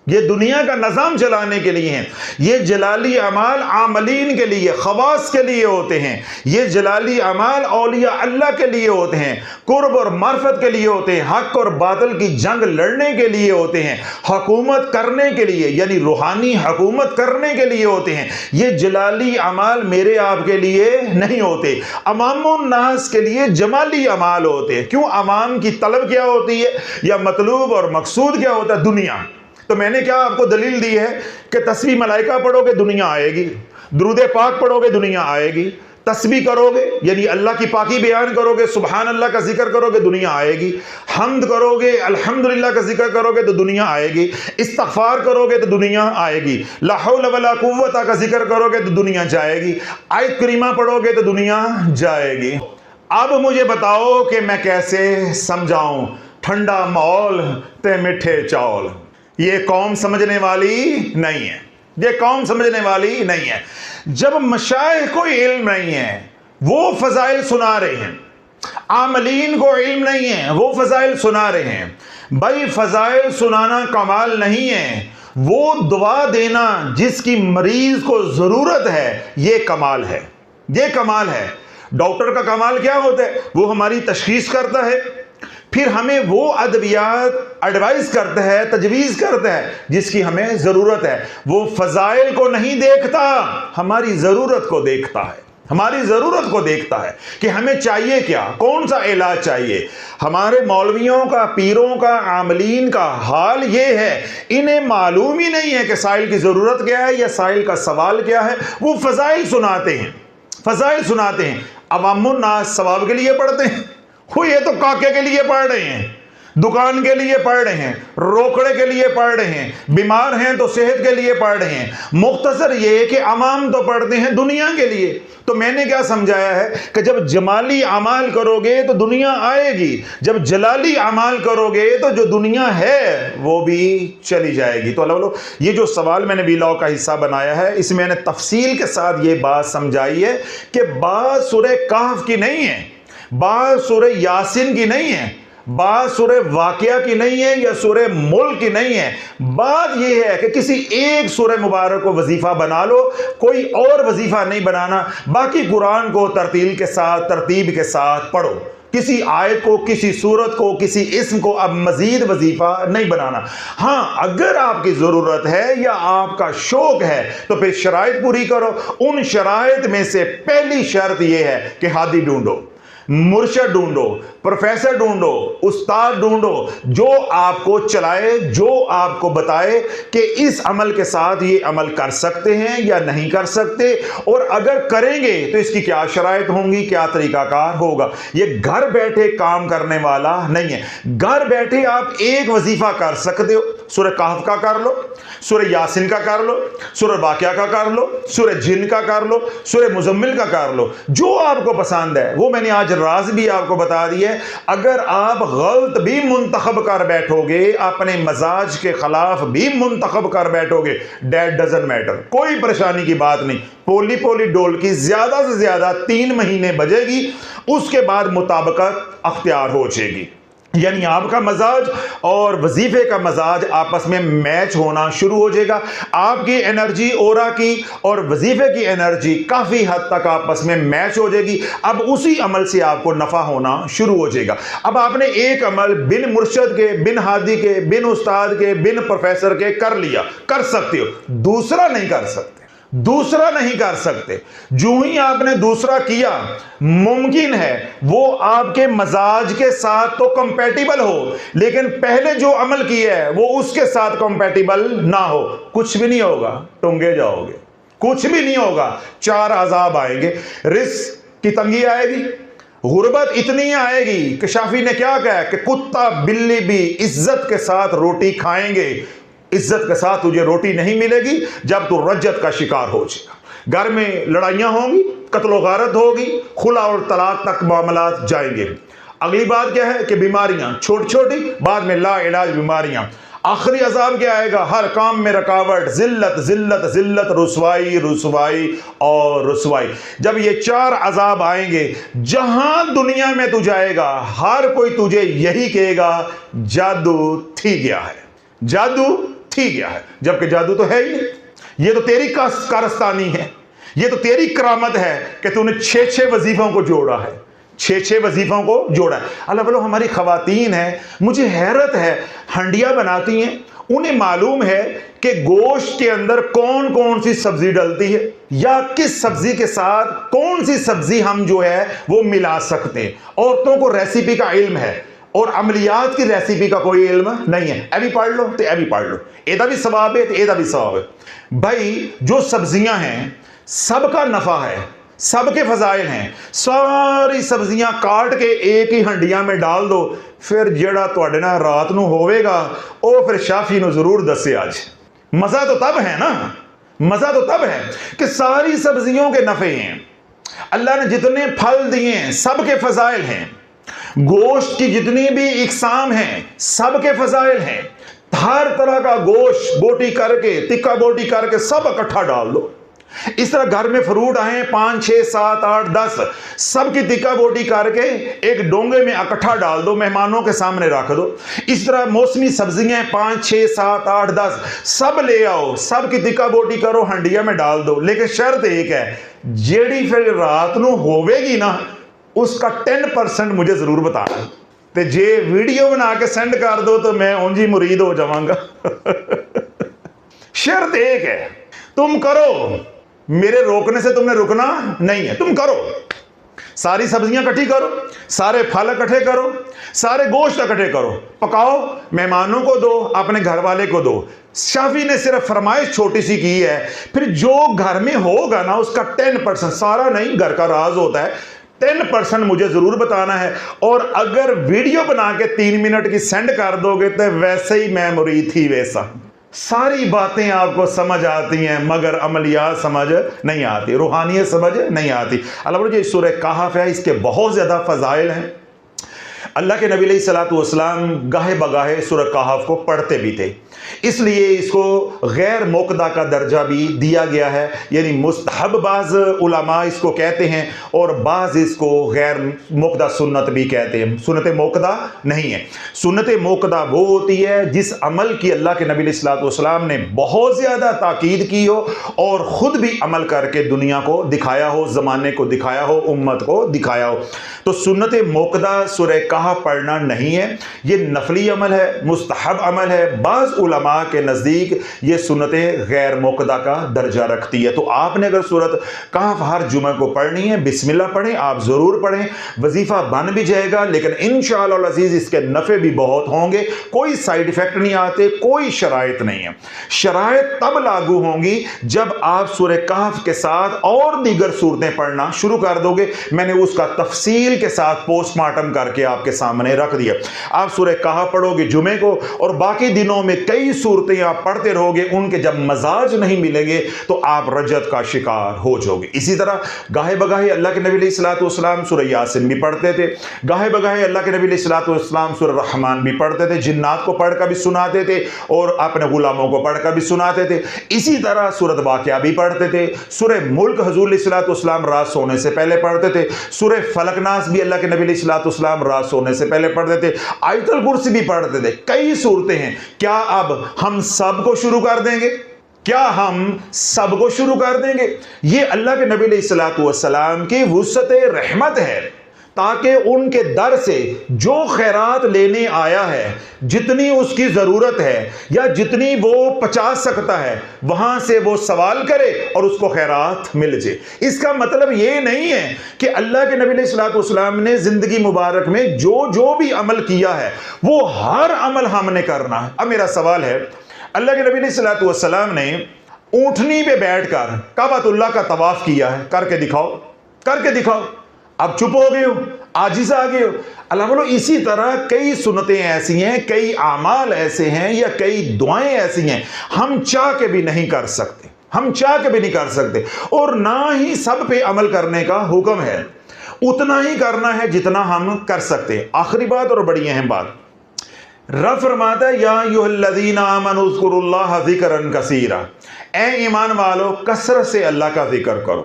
یہ دنیا کا نظام چلانے کے لیے ہیں. یہ جلالی اعمال عاملین کے لیے, خواص کے لیے ہوتے ہیں. یہ جلالی اعمال اولیاء اللہ کے لیے ہوتے ہیں, قرب اور معرفت کے لیے ہوتے ہیں, حق اور باطل کی جنگ لڑنے کے لیے ہوتے ہیں, حکومت کرنے کے لیے یعنی روحانی حکومت کرنے کے لیے ہوتے ہیں. یہ جلالی اعمال میرے آپ کے لیے نہیں ہوتے, عوام الناس کے لیے جمالی اعمال ہوتے ہیں. کیوں؟ عوام کی طلب کیا ہوتی ہے یا مطلوب اور مقصود کیا ہوتا ہے؟ دنیا. تو میں نے کیا آپ کو دلیل دی ہے کہ تسبیح ملائکہ پڑھو گے دنیا آئے گی, درود پاک پڑھو گے دنیا آئے گی, تسبیح کرو گے یعنی اللہ کی پاکی بیان کرو گے، سبحان اللہ کا ذکر کرو گے، دنیا آئے گی۔ حمد کرو گے، الحمدللہ کا ذکر کرو گے تو دنیا آئے گی۔ استغفار کرو گے تو دنیا آئے گی۔ لا حول ولا قوت کا ذکر کرو گے تو دنیا جائے گی۔ آیت کریمہ پڑھو گے تو دنیا جائے گی۔ اب مجھے بتاؤ کہ میں کیسے سمجھاؤں، ٹھنڈا ماحول تے میٹھے چاول۔ یہ قوم سمجھنے والی نہیں ہے، یہ قوم سمجھنے والی نہیں ہے۔ جب مشائخ کو علم نہیں ہے وہ فضائل سنا رہے ہیں، عاملین کو علم نہیں ہے وہ فضائل سنا رہے ہیں۔ بھائی فضائل سنانا کمال نہیں ہے، وہ دعا دینا جس کی مریض کو ضرورت ہے یہ کمال ہے، یہ کمال ہے۔ ڈاکٹر کا کمال کیا ہوتا ہے؟ وہ ہماری تشخیص کرتا ہے، پھر ہمیں وہ ادویات ایڈوائز کرتا ہے، تجویز کرتا ہے جس کی ہمیں ضرورت ہے۔ وہ فضائل کو نہیں دیکھتا، ہماری ضرورت کو دیکھتا ہے، ہماری ضرورت کو دیکھتا ہے کہ ہمیں چاہیے کیا، کون سا علاج چاہیے۔ ہمارے مولویوں کا، پیروں کا، عاملین کا حال یہ ہے، انہیں معلوم ہی نہیں ہے کہ سائل کی ضرورت کیا ہے یا سائل کا سوال کیا ہے۔ وہ فضائل سناتے ہیں، فضائل سناتے ہیں۔ عوام الناس ثواب کے لیے پڑھتے ہیں، وہ یہ تو کاکے کے لیے پڑھ رہے ہیں، دکان کے لیے پڑھ رہے ہیں، روکڑے کے لیے پڑھ رہے ہیں، بیمار ہیں تو صحت کے لیے پڑھ رہے ہیں۔ مختصر یہ ہے کہ عوام تو پڑھتے ہیں دنیا کے لیے۔ تو میں نے کیا سمجھایا ہے کہ جب جمالی اعمال کرو گے تو دنیا آئے گی، جب جلالی اعمال کرو گے تو جو دنیا ہے وہ بھی چلی جائے گی۔ تو اللہ یہ جو سوال میں نے ویلاگ کا حصہ بنایا ہے اس میں نے تفصیل کے ساتھ یہ بات سمجھائی ہے کہ بات سورہ کہف کی نہیں ہے، بات سورہ یاسین کی نہیں ہے، بات سورہ واقعہ کی نہیں ہے یا سورہ ملک کی نہیں ہے۔ بات یہ ہے کہ کسی ایک سورہ مبارک کو وظیفہ بنا لو، کوئی اور وظیفہ نہیں بنانا، باقی قرآن کو ترتیل کے ساتھ، ترتیب کے ساتھ پڑھو۔ کسی آیت کو، کسی سورت کو، کسی اسم کو اب مزید وظیفہ نہیں بنانا۔ ہاں اگر آپ کی ضرورت ہے یا آپ کا شوق ہے تو پھر شرائط پوری کرو۔ ان شرائط میں سے پہلی شرط یہ ہے کہ ہادی ڈھونڈو، مرشد ڈھونڈو، پروفیسر ڈھونڈو، استاد ڈھونڈو جو آپ کو چلائے، جو آپ کو بتائے کہ اس عمل کے ساتھ یہ عمل کر سکتے ہیں یا نہیں کر سکتے، اور اگر کریں گے تو اس کی کیا شرائط ہوں گی، کیا طریقہ کار ہوگا۔ یہ گھر بیٹھے کام کرنے والا نہیں ہے۔ گھر بیٹھے آپ ایک وظیفہ کر سکتے ہو، سورہ کہف کا کر لو، سورہ یاسین کا کر لو، سورہ واقعہ کا کر لو، سورہ جن کا کر لو، سورہ مزمل کا کر لو، جو آپ کو پسند ہے۔ وہ میں نے آج راز بھی آپ کو بتا دی ہے۔ اگر آپ غلط بھی منتخب کر بیٹھو گے، اپنے مزاج کے خلاف بھی منتخب کر بیٹھو گے، دیٹ ڈزنٹ میٹر، کوئی پریشانی کی بات نہیں۔ پولی پولی ڈول کی زیادہ سے زیادہ 3 مہینے بجے گی، اس کے بعد مطابقت اختیار ہو جائے گی، یعنی آپ کا مزاج اور وظیفے کا مزاج آپس میں میچ ہونا شروع ہو جائے گا۔ آپ کی انرجی، اورا کی اور وظیفے کی انرجی کافی حد تک آپس میں میچ ہو جائے گی۔ اب اسی عمل سے آپ کو نفع ہونا شروع ہو جائے گا۔ اب آپ نے ایک عمل بن مرشد کے، بن ہادی کے، بن استاد کے، بن پروفیسر کے کر لیا، کر سکتے ہو، دوسرا نہیں کر سکتے، دوسرا نہیں کر سکتے۔ جو ہی آپ نے دوسرا کیا، ممکن ہے وہ آپ کے مزاج کے ساتھ تو کمپیٹیبل ہو، لیکن پہلے جو عمل کیا ہے وہ اس کے ساتھ کمپیٹیبل نہ ہو، کچھ بھی نہیں ہوگا، ٹنگے جاؤ گے، کچھ بھی نہیں ہوگا۔ 4 عذاب آئیں گے، رزق کی تنگی آئے گی، غربت اتنی آئے گی کہ شافی نے کیا کہا کہ کتا بلی بھی عزت کے ساتھ روٹی کھائیں گے، عزت کے ساتھ تجھے روٹی نہیں ملے گی جب تو رجت کا شکار ہو جائے گا۔ گھر میں لڑائیاں ہوں گی، قتل و غارت ہوگی، خلا اور طلاق تک معاملات جائیں گے۔ اگلی بات کیا ہے کہ بیماریاں چھوٹی چھوٹی، بعد میں لا علاج بیماریاں۔ آخری عذاب کیا آئے گا؟ ہر کام میں رکاوٹ، ذلت ذلت ذلت، رسوائی رسوائی اور رسوائی۔ جب یہ 4 عذاب آئیں گے، جہاں دنیا میں تو جائے گا ہر کوئی تجھے یہی کہے گا جادو تھی گیا ہے، جادو تھی گیا ہے، جبکہ جادو تو ہے ہی نہیں۔ یہ تو تیری کارستانی ہے، یہ تو تیری کرامت ہے کہ تو نے 6 وظیفوں کو جوڑا ہے، 6 وظیفوں کو جوڑا ہے۔ اللہ بلو ہماری خواتین ہیں، مجھے حیرت ہے، ہنڈیاں بناتی ہیں، انہیں معلوم ہے کہ گوشت کے اندر کون کون سی سبزی ڈلتی ہے یا کس سبزی کے ساتھ کون سی سبزی ہم جو ہے وہ ملا سکتے ہیں۔ عورتوں کو ریسیپی کا علم ہے اور عملیات کی ریسیپی کا کوئی علم نہیں ہے۔ اے بھی پڑھ لو تو اے بھی پڑھ لو، ایدہ بھی ثواب ہے تو ایدہ بھی ثواب ہے۔ بھائی جو سبزیاں ہیں سب کا نفع ہے، سب کے فضائل ہیں. ساری سبزیاں کاٹ کے ایک ہی ہنڈیاں میں ڈال دو, پھر جڑا تواڈے نال رات نو ہوے گا او پھر شافی نو ضرور دسے. آج مزہ تو تب ہے نا, مزہ تو تب ہے کہ ساری سبزیوں کے نفع ہیں. اللہ نے جتنے پھل دیے ہیں سب کے فضائل ہیں. گوشت کی جتنی بھی اقسام ہیں سب کے فضائل ہیں. ہر طرح کا گوشت بوٹی کر کے, تکا بوٹی کر کے سب اکٹھا ڈال دو. اس طرح گھر میں فروٹ آئیں 5 6 7 8 10 سب کی تکا بوٹی کر کے ایک ڈونگے میں اکٹھا ڈال دو, مہمانوں کے سامنے رکھ دو. اس طرح موسمی سبزیاں 5 6 7 8 10 سب لے آؤ, سب کی تکا بوٹی کرو, ہنڈیا میں ڈال دو. لیکن شرط ایک ہے, جیڑی پھر رات نو ہوے گی نا اس کا 10% مجھے ضرور بتانا. تے جے ویڈیو بنا کے سینڈ کر دو تو میں اونجی مرید ہو جاواں گا. شرط ایک ہے, تم کرو, میرے روکنے سے تم نے رکنا نہیں ہے. تم کرو, ساری سبزیاں اکٹھی کرو, سارے پھل اکٹھے کرو, سارے گوشت اکٹھے کرو, پکاؤ, مہمانوں کو دو, اپنے گھر والے کو دو. شافی نے صرف فرمائش چھوٹی سی کی ہے, پھر جو گھر میں ہوگا نا اس کا 10%, سارا نہیں, گھر کا راز ہوتا ہے, 10% مجھے ضرور بتانا ہے. اور اگر ویڈیو بنا کے 3 منٹ کی سینڈ کر دو گے تو ویسے ہی میں مرید تھی ویسا. ساری باتیں آپ کو سمجھ آتی ہیں مگر عملیات سمجھ نہیں آتی, روحانیت سمجھ نہیں آتی. اللہ بولے جو سورہ کہف ہے اس کے بہت زیادہ فضائل ہیں. اللہ کے نبی علیہ الصلوۃ والسلام گاہے بگاہے سورہ کہف کو پڑھتے بھی تھے, اس لیے اس کو غیر موقدہ کا درجہ بھی دیا گیا ہے. یعنی مستحب بعض علماء اس کو کہتے ہیں اور بعض اس کو غیر موقدہ سنت بھی کہتے ہیں. سنت موقدہ نہیں ہے. سنت موقدہ وہ ہوتی ہے جس عمل کی اللہ کے نبی علیہ الصلوۃ والسلام نے بہت زیادہ تاکید کی ہو اور خود بھی عمل کر کے دنیا کو دکھایا ہو, زمانے کو دکھایا ہو, امت کو دکھایا ہو. تو سنت موقدہ سورہ کہف پڑھنا نہیں ہے, یہ نفلی عمل ہے, مستحب عمل ہے. بعض علماء کے نزدیک یہ سنت غیر موقدہ کا درجہ رکھتی ہے. تو آپ نے اگر سورت کہف ہر جمعہ کو پڑھنی ہے, بسم اللہ پڑھیں, آپ ضرور پڑھیں, وظیفہ بن بھی جائے گا. لیکن انشاءاللہ العزیز اس کے نفع بھی بہت ہوں گے, کوئی سائیڈ ایفیکٹ نہیں آتے, کوئی شرائط نہیں ہے. شرائط تب لاگو ہوں گی جب آپ سورہ کہف کے ساتھ اور دیگر سورتیں پڑھنا شروع کر دو گے. میں نے اس کا تفصیل کے ساتھ پوسٹ مارٹم کر کے آپ کے سامنے رکھ دیا. آپ سورہ کہف پڑھو گے جمعے کو اور باقی دنوں میں کئی صورتیں آپ پڑھتے رہو گے, ان کے جب مزاج نہیں ملیں گے تو آپ رجت کا شکار ہو جاؤ گے. اسی طرح گاہے بگاہے اللہ کے نبی علیہ الصلوۃ والسلام سورہ یاسین بھی پڑھتے تھے, گاہے بگاہے اللہ کے نبی علیہ الصلوۃ والسلام سورہ رحمان بھی پڑھتے تھے, جنات کو پڑھ کر بھی سناتے تھے اور اپنے غلاموں کو پڑھ کر بھی سناتے تھے. اسی طرح سورۃ واقعہ بھی پڑھتے تھے. سورہ ملک حضور علیہ الصلوۃ والسلام رات سونے سے پہلے پڑھتے تھے. سورہ فلق ناس بھی اللہ کے نبی علیہ الصلوۃ والسلام رات سونے سے پہلے پڑھتے تھے. آیت الکرسی بھی پڑھتے تھے. کئی صورتیں ہیں. کیا اب ہم سب کو شروع کر دیں گے؟ کیا ہم سب کو شروع کر دیں گے؟ یہ اللہ کے نبی علیہ الصلوۃ والسلام کی وسعت رحمت ہے تاکہ ان کے در سے جو خیرات لینے آیا ہے, جتنی اس کی ضرورت ہے یا جتنی وہ پچا سکتا ہے, وہاں سے وہ سوال کرے اور اس کو خیرات مل جائے. اس کا مطلب یہ نہیں ہے کہ اللہ کے نبی علیہ الصلوۃ والسلام نے زندگی مبارک میں جو بھی عمل کیا ہے وہ ہر عمل ہم نے کرنا ہے. اب میرا سوال ہے, اللہ کے نبی علیہ الصلوۃ والسلام نے اونٹنی پہ بیٹھ کر کعبۃ اللہ کا طواف کیا ہے, کر کے دکھاؤ, کر کے دکھاؤ. اب چپ ہو گئے ہو, عاجز آ گئے ہو. اللہ بولو اسی طرح کئی سنتیں ایسی ہیں, کئی اعمال ایسے ہیں یا کئی دعائیں ایسی ہیں ہم چاہ کے بھی نہیں کر سکتے, ہم چاہ کے بھی نہیں کر سکتے, اور نہ ہی سب پہ عمل کرنے کا حکم ہے. اتنا ہی کرنا ہے جتنا ہم کر سکتے. آخری بات اور بڑی اہم بات, رب فرماتا ہے یا ایھا الذین آمنوا اذکروا اللہ ذکرا کثیرا, اے ایمان والو کثرت سے اللہ کا ذکر کرو.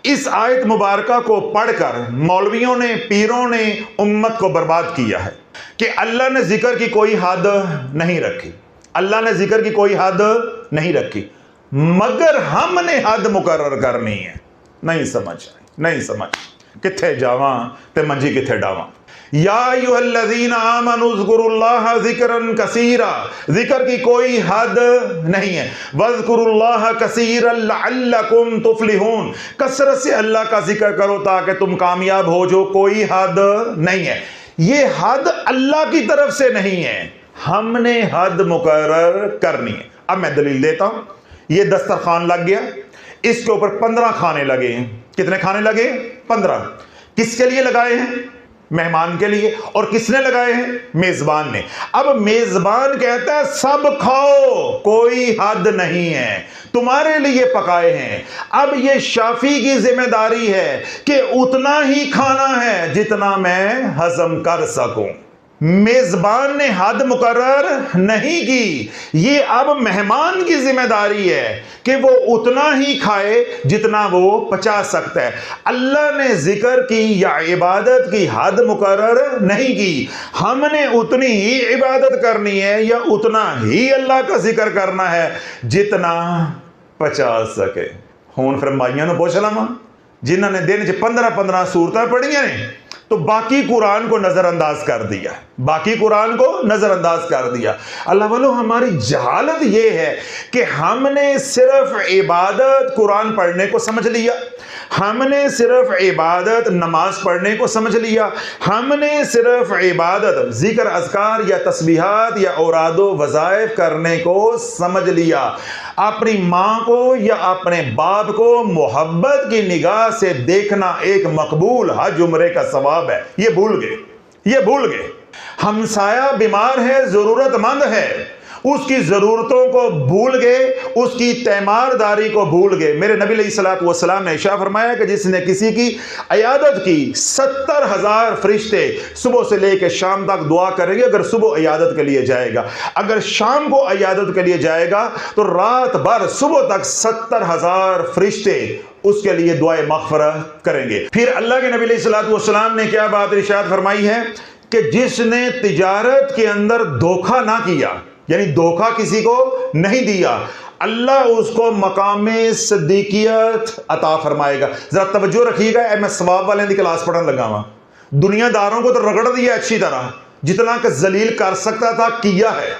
اس آیت مبارکہ کو پڑھ کر مولویوں نے, پیروں نے امت کو برباد کیا ہے کہ اللہ نے ذکر کی کوئی حد نہیں رکھی, اللہ نے ذکر کی کوئی حد نہیں رکھی, مگر ہم نے حد مقرر کرنی ہے. نہیں سمجھ, نہیں سمجھ, کتھے جاواں تے منجی کتھے ڈاواں. یا ایھا الذین آمنوا اذکروا اللہ ذکرا کثیرا, ذکر کی کوئی حد نہیں ہے. واذکروا اللہ کثیرا لعلکم تفلحون, کثرت سے اللہ کا ذکر کرو تاکہ تم کامیاب ہو جو, کوئی حد نہیں ہے. یہ حد اللہ کی طرف سے نہیں ہے, ہم نے حد مقرر کرنی ہے. اب میں دلیل دیتا ہوں. یہ دسترخوان لگ گیا, اس کے اوپر 15 کھانے لگے ہیں, کتنے کھانے لگے؟ 15۔ کس کے لیے لگائے ہیں؟ مہمان کے لیے۔ اور کس نے لگائے ہیں؟ میزبان نے۔ اب میزبان کہتا ہے سب کھاؤ، کوئی حد نہیں ہے، تمہارے لیے پکائے ہیں۔ اب یہ شافی کی ذمہ داری ہے کہ اتنا ہی کھانا ہے جتنا میں ہضم کر سکوں۔ میزبان نے حد مقرر نہیں کی، یہ اب مہمان کی ذمہ داری ہے کہ وہ اتنا ہی کھائے جتنا وہ پچا سکتا ہے۔ اللہ نے ذکر کی یا عبادت کی حد مقرر نہیں کی، ہم نے اتنی ہی عبادت کرنی ہے یا اتنا ہی اللہ کا ذکر کرنا ہے جتنا پچا سکے۔ ہون فرمائیاں نو پوچھ لما جنہوں نے دن چ 15 سورتیں پڑھیاں نے تو باقی قرآن کو نظر انداز کر دیا، باقی قرآن کو نظر انداز کر دیا۔ اللہ والو ہماری جہالت یہ ہے کہ ہم نے صرف عبادت قرآن پڑھنے کو سمجھ لیا، ہم نے صرف عبادت نماز پڑھنے کو سمجھ لیا، ہم نے صرف عبادت ذکر اذکار یا تسبیحات یا اوراد و وظائف کرنے کو سمجھ لیا۔ اپنی ماں کو یا اپنے باپ کو محبت کی نگاہ سے دیکھنا ایک مقبول حج عمرے کا ثواب ہے، یہ بھول گئے۔ ہمسایہ بیمار ہے، ضرورت مند ہے، اس کی ضرورتوں کو بھول گئے، اس کی تیمارداری کو بھول گئے۔ میرے نبی علیہ الصلوۃ والسلام نے ارشاد فرمایا کہ جس نے کسی کی عیادت کی 70,000 فرشتے صبح سے لے کے شام تک دعا کریں گے۔ اگر صبح عیادت کے لیے جائے گا، اگر شام کو عیادت کے لیے جائے گا تو رات بھر صبح تک 70,000 فرشتے اس کے لیے دعائے مغفرت کریں گے۔ پھر اللہ کے نبی علیہ الصلوۃ والسلام نے کیا بات ارشاد فرمائی ہے کہ جس نے تجارت کے اندر دھوکہ نہ کیا، یعنی دھوکہ کسی کو نہیں دیا، اللہ اس کو مقام صدیقیت عطا فرمائے گا۔ ذرا توجہ رکھیے گا، میں ثواب والے دی کلاس پڑھن لگا ہوں۔ دنیا داروں کو تو رگڑ دیا اچھی طرح، جتنا کہ ذلیل کر سکتا تھا کیا ہے۔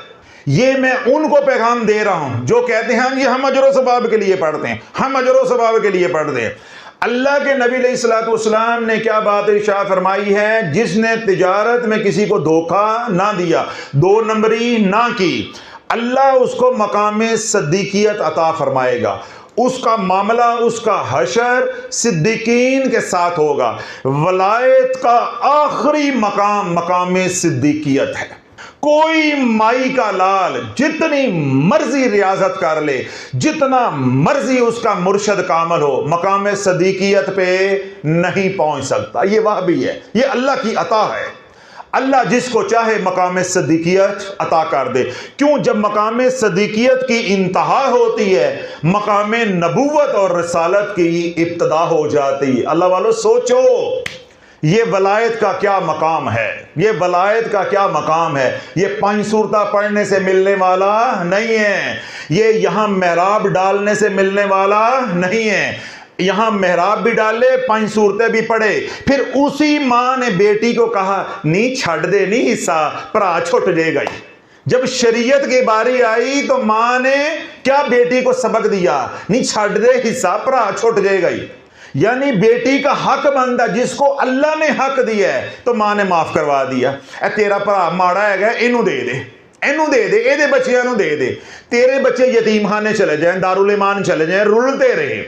یہ میں ان کو پیغام دے رہا ہوں جو کہتے ہیں یہ ہم اجر و ثواب کے لیے پڑھتے ہیں، ہم اجر و ثواب کے لیے پڑھتے ہیں۔ اللہ کے نبی علیہ الصلوۃ والسلام نے کیا بات ارشاد فرمائی ہے؟ جس نے تجارت میں کسی کو دھوکہ نہ دیا، 2 نمبری نہ کی، اللہ اس کو مقام صدیقیت عطا فرمائے گا۔ اس کا معاملہ، اس کا حشر صدیقین کے ساتھ ہوگا۔ ولایت کا آخری مقام مقام صدیقیت ہے۔ کوئی مائی کا لال جتنی مرضی ریاضت کر لے، جتنا مرضی اس کا مرشد کامل ہو، مقام صدیقیت پہ نہیں پہنچ سکتا۔ یہ وہابی ہے، یہ اللہ کی عطا ہے۔ اللہ جس کو چاہے مقام صدیقیت عطا کر دے۔ کیوں؟ جب مقام صدیقیت کی انتہا ہوتی ہے، مقام نبوت اور رسالت کی ابتدا ہو جاتی ہے۔ اللہ والو سوچو، یہ ولایت کا کیا مقام ہے، یہ ولایت کا کیا مقام ہے۔ یہ 5 سورتہ پڑھنے سے ملنے والا نہیں ہے، یہ یہاں محراب ڈالنے سے ملنے والا نہیں ہے۔ یہاں محراب بھی ڈالے، 5 سورتیں بھی پڑھے، پھر اسی ماں نے بیٹی کو کہا نہیں چھڑ دے، نہیں حصہ پرا چھٹ جائے گا۔ جب شریعت کی باری آئی تو ماں نے کیا بیٹی کو سبق دیا؟ نہیں چھڑ دے حصہ پرا چھٹ جائے گا۔ یعنی بیٹی کا حق بنتا، جس کو اللہ نے حق دیا ہے تو ماں نے معاف کروا دیا۔ اے تیرا بھرا ماڑا ہے گا، اینو دے دے، اینو دے دے، اے دے بچیاں نو دے دے۔ تیرے بچے یتیم خانے چلے جائیں، دارالایمان چلے جائیں، رلتے رہے۔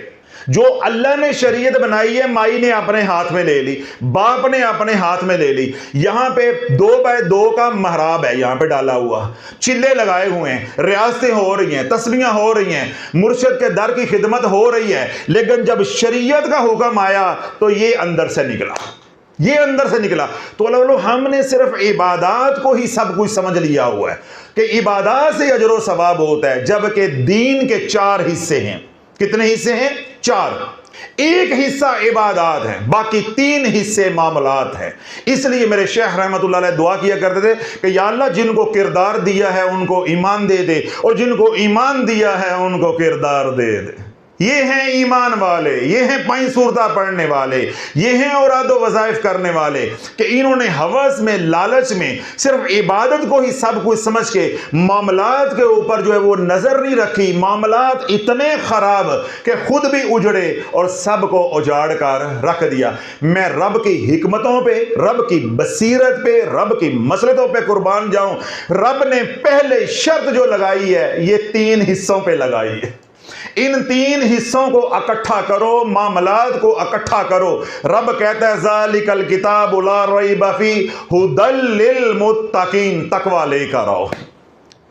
جو اللہ نے شریعت بنائی ہے مائی نے اپنے ہاتھ میں لے لی، باپ نے اپنے ہاتھ میں لے لی۔ یہاں پہ 2x2 کا محراب ہے، یہاں پہ ڈالا ہوا، چلے لگائے ہوئے ہیں، ریاستیں ہو رہی ہیں، تسبیحاں ہو رہی ہیں، مرشد کے در کی خدمت ہو رہی ہے۔ لیکن جب شریعت کا حکم آیا تو یہ اندر سے نکلا، یہ اندر سے نکلا۔ تو ہم نے صرف عبادات کو ہی سب کچھ سمجھ لیا ہوا ہے کہ عبادات سے اجر و ثواب ہوتا ہے، جبکہ دین کے 4 حصے ہیں۔ کتنے حصے ہیں؟ 4۔ ایک حصہ عبادات ہیں، باقی 3 حصے معاملات ہیں۔ اس لیے میرے شیخ رحمت اللہ علیہ دعا کیا کرتے تھے کہ یا اللہ جن کو کردار دیا ہے ان کو ایمان دے دے، اور جن کو ایمان دیا ہے ان کو کردار دے دے۔ یہ ہیں ایمان والے، یہ ہیں 5 سورتہ پڑھنے والے، یہ ہیں اوراد و وظائف کرنے والے کہ انہوں نے ہوس میں، لالچ میں صرف عبادت کو ہی سب کچھ سمجھ کے معاملات کے اوپر جو ہے وہ نظر نہیں رکھی۔ معاملات اتنے خراب کہ خود بھی اجڑے اور سب کو اجاڑ کر رکھ دیا۔ میں رب کی حکمتوں پہ، رب کی بصیرت پہ، رب کی مصلحتوں پہ قربان جاؤں، رب نے پہلے شرط جو لگائی ہے یہ 3 حصوں پہ لگائی ہے۔ ان 3 حصوں کو اکٹھا کرو، معاملات کو اکٹھا کرو۔ رب کہتا ہے ذالک الکتاب لا ریب فیہ ھدی للمتقین، تقوی لے کر آؤ،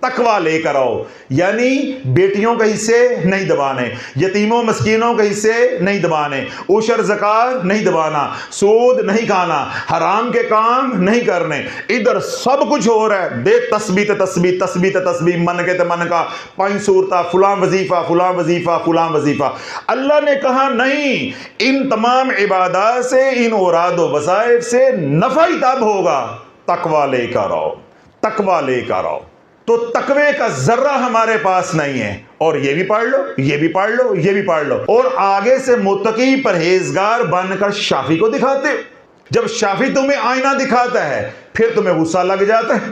تقوی لے کر آؤ، یعنی بیٹیوں کے حصے نہیں دبانے، یتیموں مسکینوں کے حصے نہیں دبانے، عشر زکات نہیں دبانا، سود نہیں کھانا، حرام کے کام نہیں کرنے۔ ادھر سب کچھ ہو رہا ہے، دیکھ تسبیح تسبیح تسبیح تسبیح، من کے من کا 5 صورتہ، فلاں وظیفہ فلاں وظیفہ فلاں وظیفہ۔ اللہ نے کہا نہیں، ان تمام عبادات سے، ان اوراد و وظائف سے نفع ہی تب ہوگا تقوی لے کر آؤ، تقوی لے کر آؤ۔ تو تقوی کا ذرہ ہمارے پاس نہیں ہے، اور یہ بھی پڑھ لو، یہ بھی پڑھ لو، یہ بھی پڑھ لو، اور آگے سے متقی پرہیزگار بن کر شافی کو دکھاتے ہو۔ جب شافی تمہیں آئینہ دکھاتا ہے پھر تمہیں غصہ لگ جاتا ہے،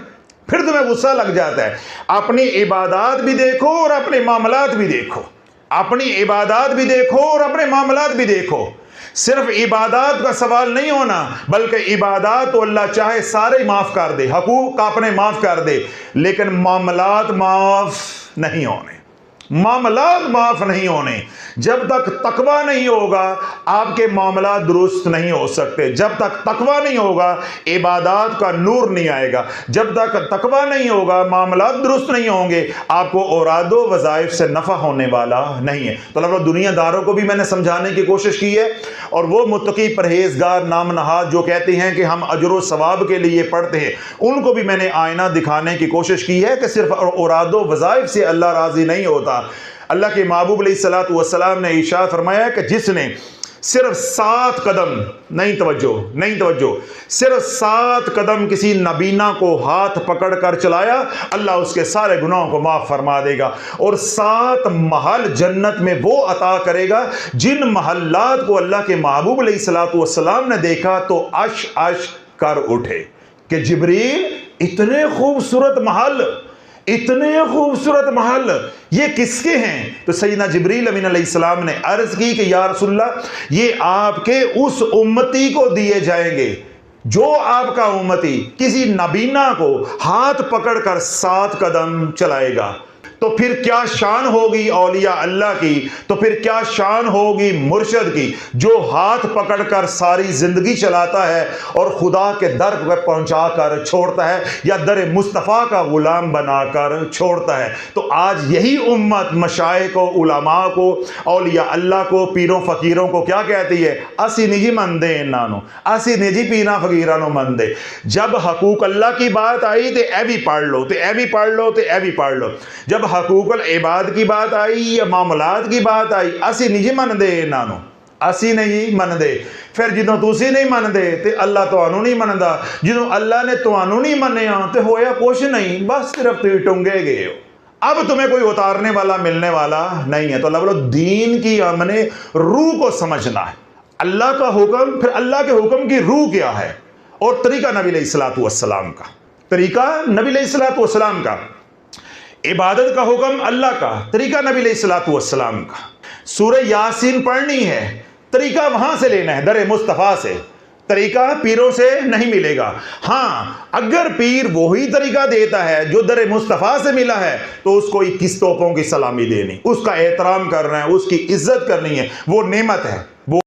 پھر تمہیں غصہ لگ جاتا ہے۔ اپنی عبادات بھی دیکھو اور اپنے معاملات بھی دیکھو، اپنی عبادات بھی دیکھو اور اپنے معاملات بھی دیکھو۔ صرف عبادات کا سوال نہیں ہونا، بلکہ عبادات تو اللہ چاہے سارے معاف کر دے، حقوق اپنے معاف کر دے، لیکن معاملات معاف نہیں ہونے، معاملات معاف نہیں ہونے۔ جب تک تقوی نہیں ہوگا آپ کے معاملات درست نہیں ہو سکتے، جب تک تقوی نہیں ہوگا عبادات کا نور نہیں آئے گا، جب تک تقوی نہیں ہوگا معاملات درست نہیں ہوں گے، آپ کو اوراد و وظائف سے نفع ہونے والا نہیں ہے۔ تو اللہ دنیا داروں کو بھی میں نے سمجھانے کی کوشش کی ہے، اور وہ متقی پرہیزگار نام نہاد جو کہتے ہیں کہ ہم اجر و ثواب کے لیے پڑھتے ہیں، ان کو بھی میں نے آئینہ دکھانے کی کوشش کی ہے کہ صرف اوراد و وظائف سے اللہ راضی نہیں ہوتا۔ اللہ کے محبوب علیہ الصلوۃ والسلام نے ارشاد فرمایا کہ جس نے صرف 7 قدم، نہیں توجہ، صرف 7 قدم کسی نابینا کو ہاتھ پکڑ کر چلایا، اللہ اس کے سارے گناہوں کو معاف فرما دے گا، اور 7 محل جنت میں وہ عطا کرے گا جن محلات کو اللہ کے محبوب علیہ الصلوۃ والسلام نے دیکھا تو عش عش کر اٹھے کہ جبریل اتنے خوبصورت محل، اتنے خوبصورت محل یہ کس کے ہیں؟ تو سیدنا جبریل امین علیہ السلام نے عرض کی کہ یا رسول اللہ یہ آپ کے اس امتی کو دیے جائیں گے جو آپ کا امتی کسی نابینا کو ہاتھ پکڑ کر 7 قدم چلائے گا۔ تو پھر کیا شان ہوگی اولیاء اللہ کی، تو پھر کیا شان ہوگی مرشد کی جو ہاتھ پکڑ کر ساری زندگی چلاتا ہے اور خدا کے در پر پہنچا کر چھوڑتا ہے، یا در مصطفیٰ کا غلام بنا کر چھوڑتا ہے۔ تو آج یہی امت مشائخ کو، علماء کو، اولیاء اللہ کو، پیروں فقیروں کو کیا کہتی ہے؟ اسی نجی مندے انانو، اسی نجی پینا فقیرانو مندے۔ جب حقوق اللہ کی بات آئی تو اے بھی پڑھ لو، تو اے بھی پڑھ لو، تو اے بھی پڑھ لو۔ جب حقوق العباد کی بات آئی یا معاملات کی بات آئی، اسی نہیں من دے نانو، اسی نہیں من دے۔ پھر جدوں تسی نہیں من دے تے اللہ تانوں نہیں مندا، جدوں اللہ نے تانوں نہیں منیا تے ہویا کچھ نہیں، بس صرف تسی ٹنگے گئے ہو، اب تمہیں کوئی اتارنے والا ملنے والا نہیں ہے۔ تو اللہ بولو دین کی ہم نے روح کو سمجھنا ہے، اللہ کا حکم، پھر اللہ کے حکم کی روح کیا ہے، اور طریقہ نبی علیہ الصلوۃ والسلام کا، طریقہ نبی علیہ الصلوۃ والسلام کا، عبادت کا حکم اللہ کا، طریقہ نبی علیہ الصلوۃ والسلام کا۔ سورہ یاسین پڑھنی ہے، طریقہ وہاں سے لینا ہے، در مصطفیٰ سے، طریقہ پیروں سے نہیں ملے گا۔ ہاں اگر پیر وہی طریقہ دیتا ہے جو در مصطفیٰ سے ملا ہے تو اس کو 21 توپوں کی سلامی دینی، اس کا احترام کرنا ہے، اس کی عزت کرنی ہے، وہ نعمت ہے، وہ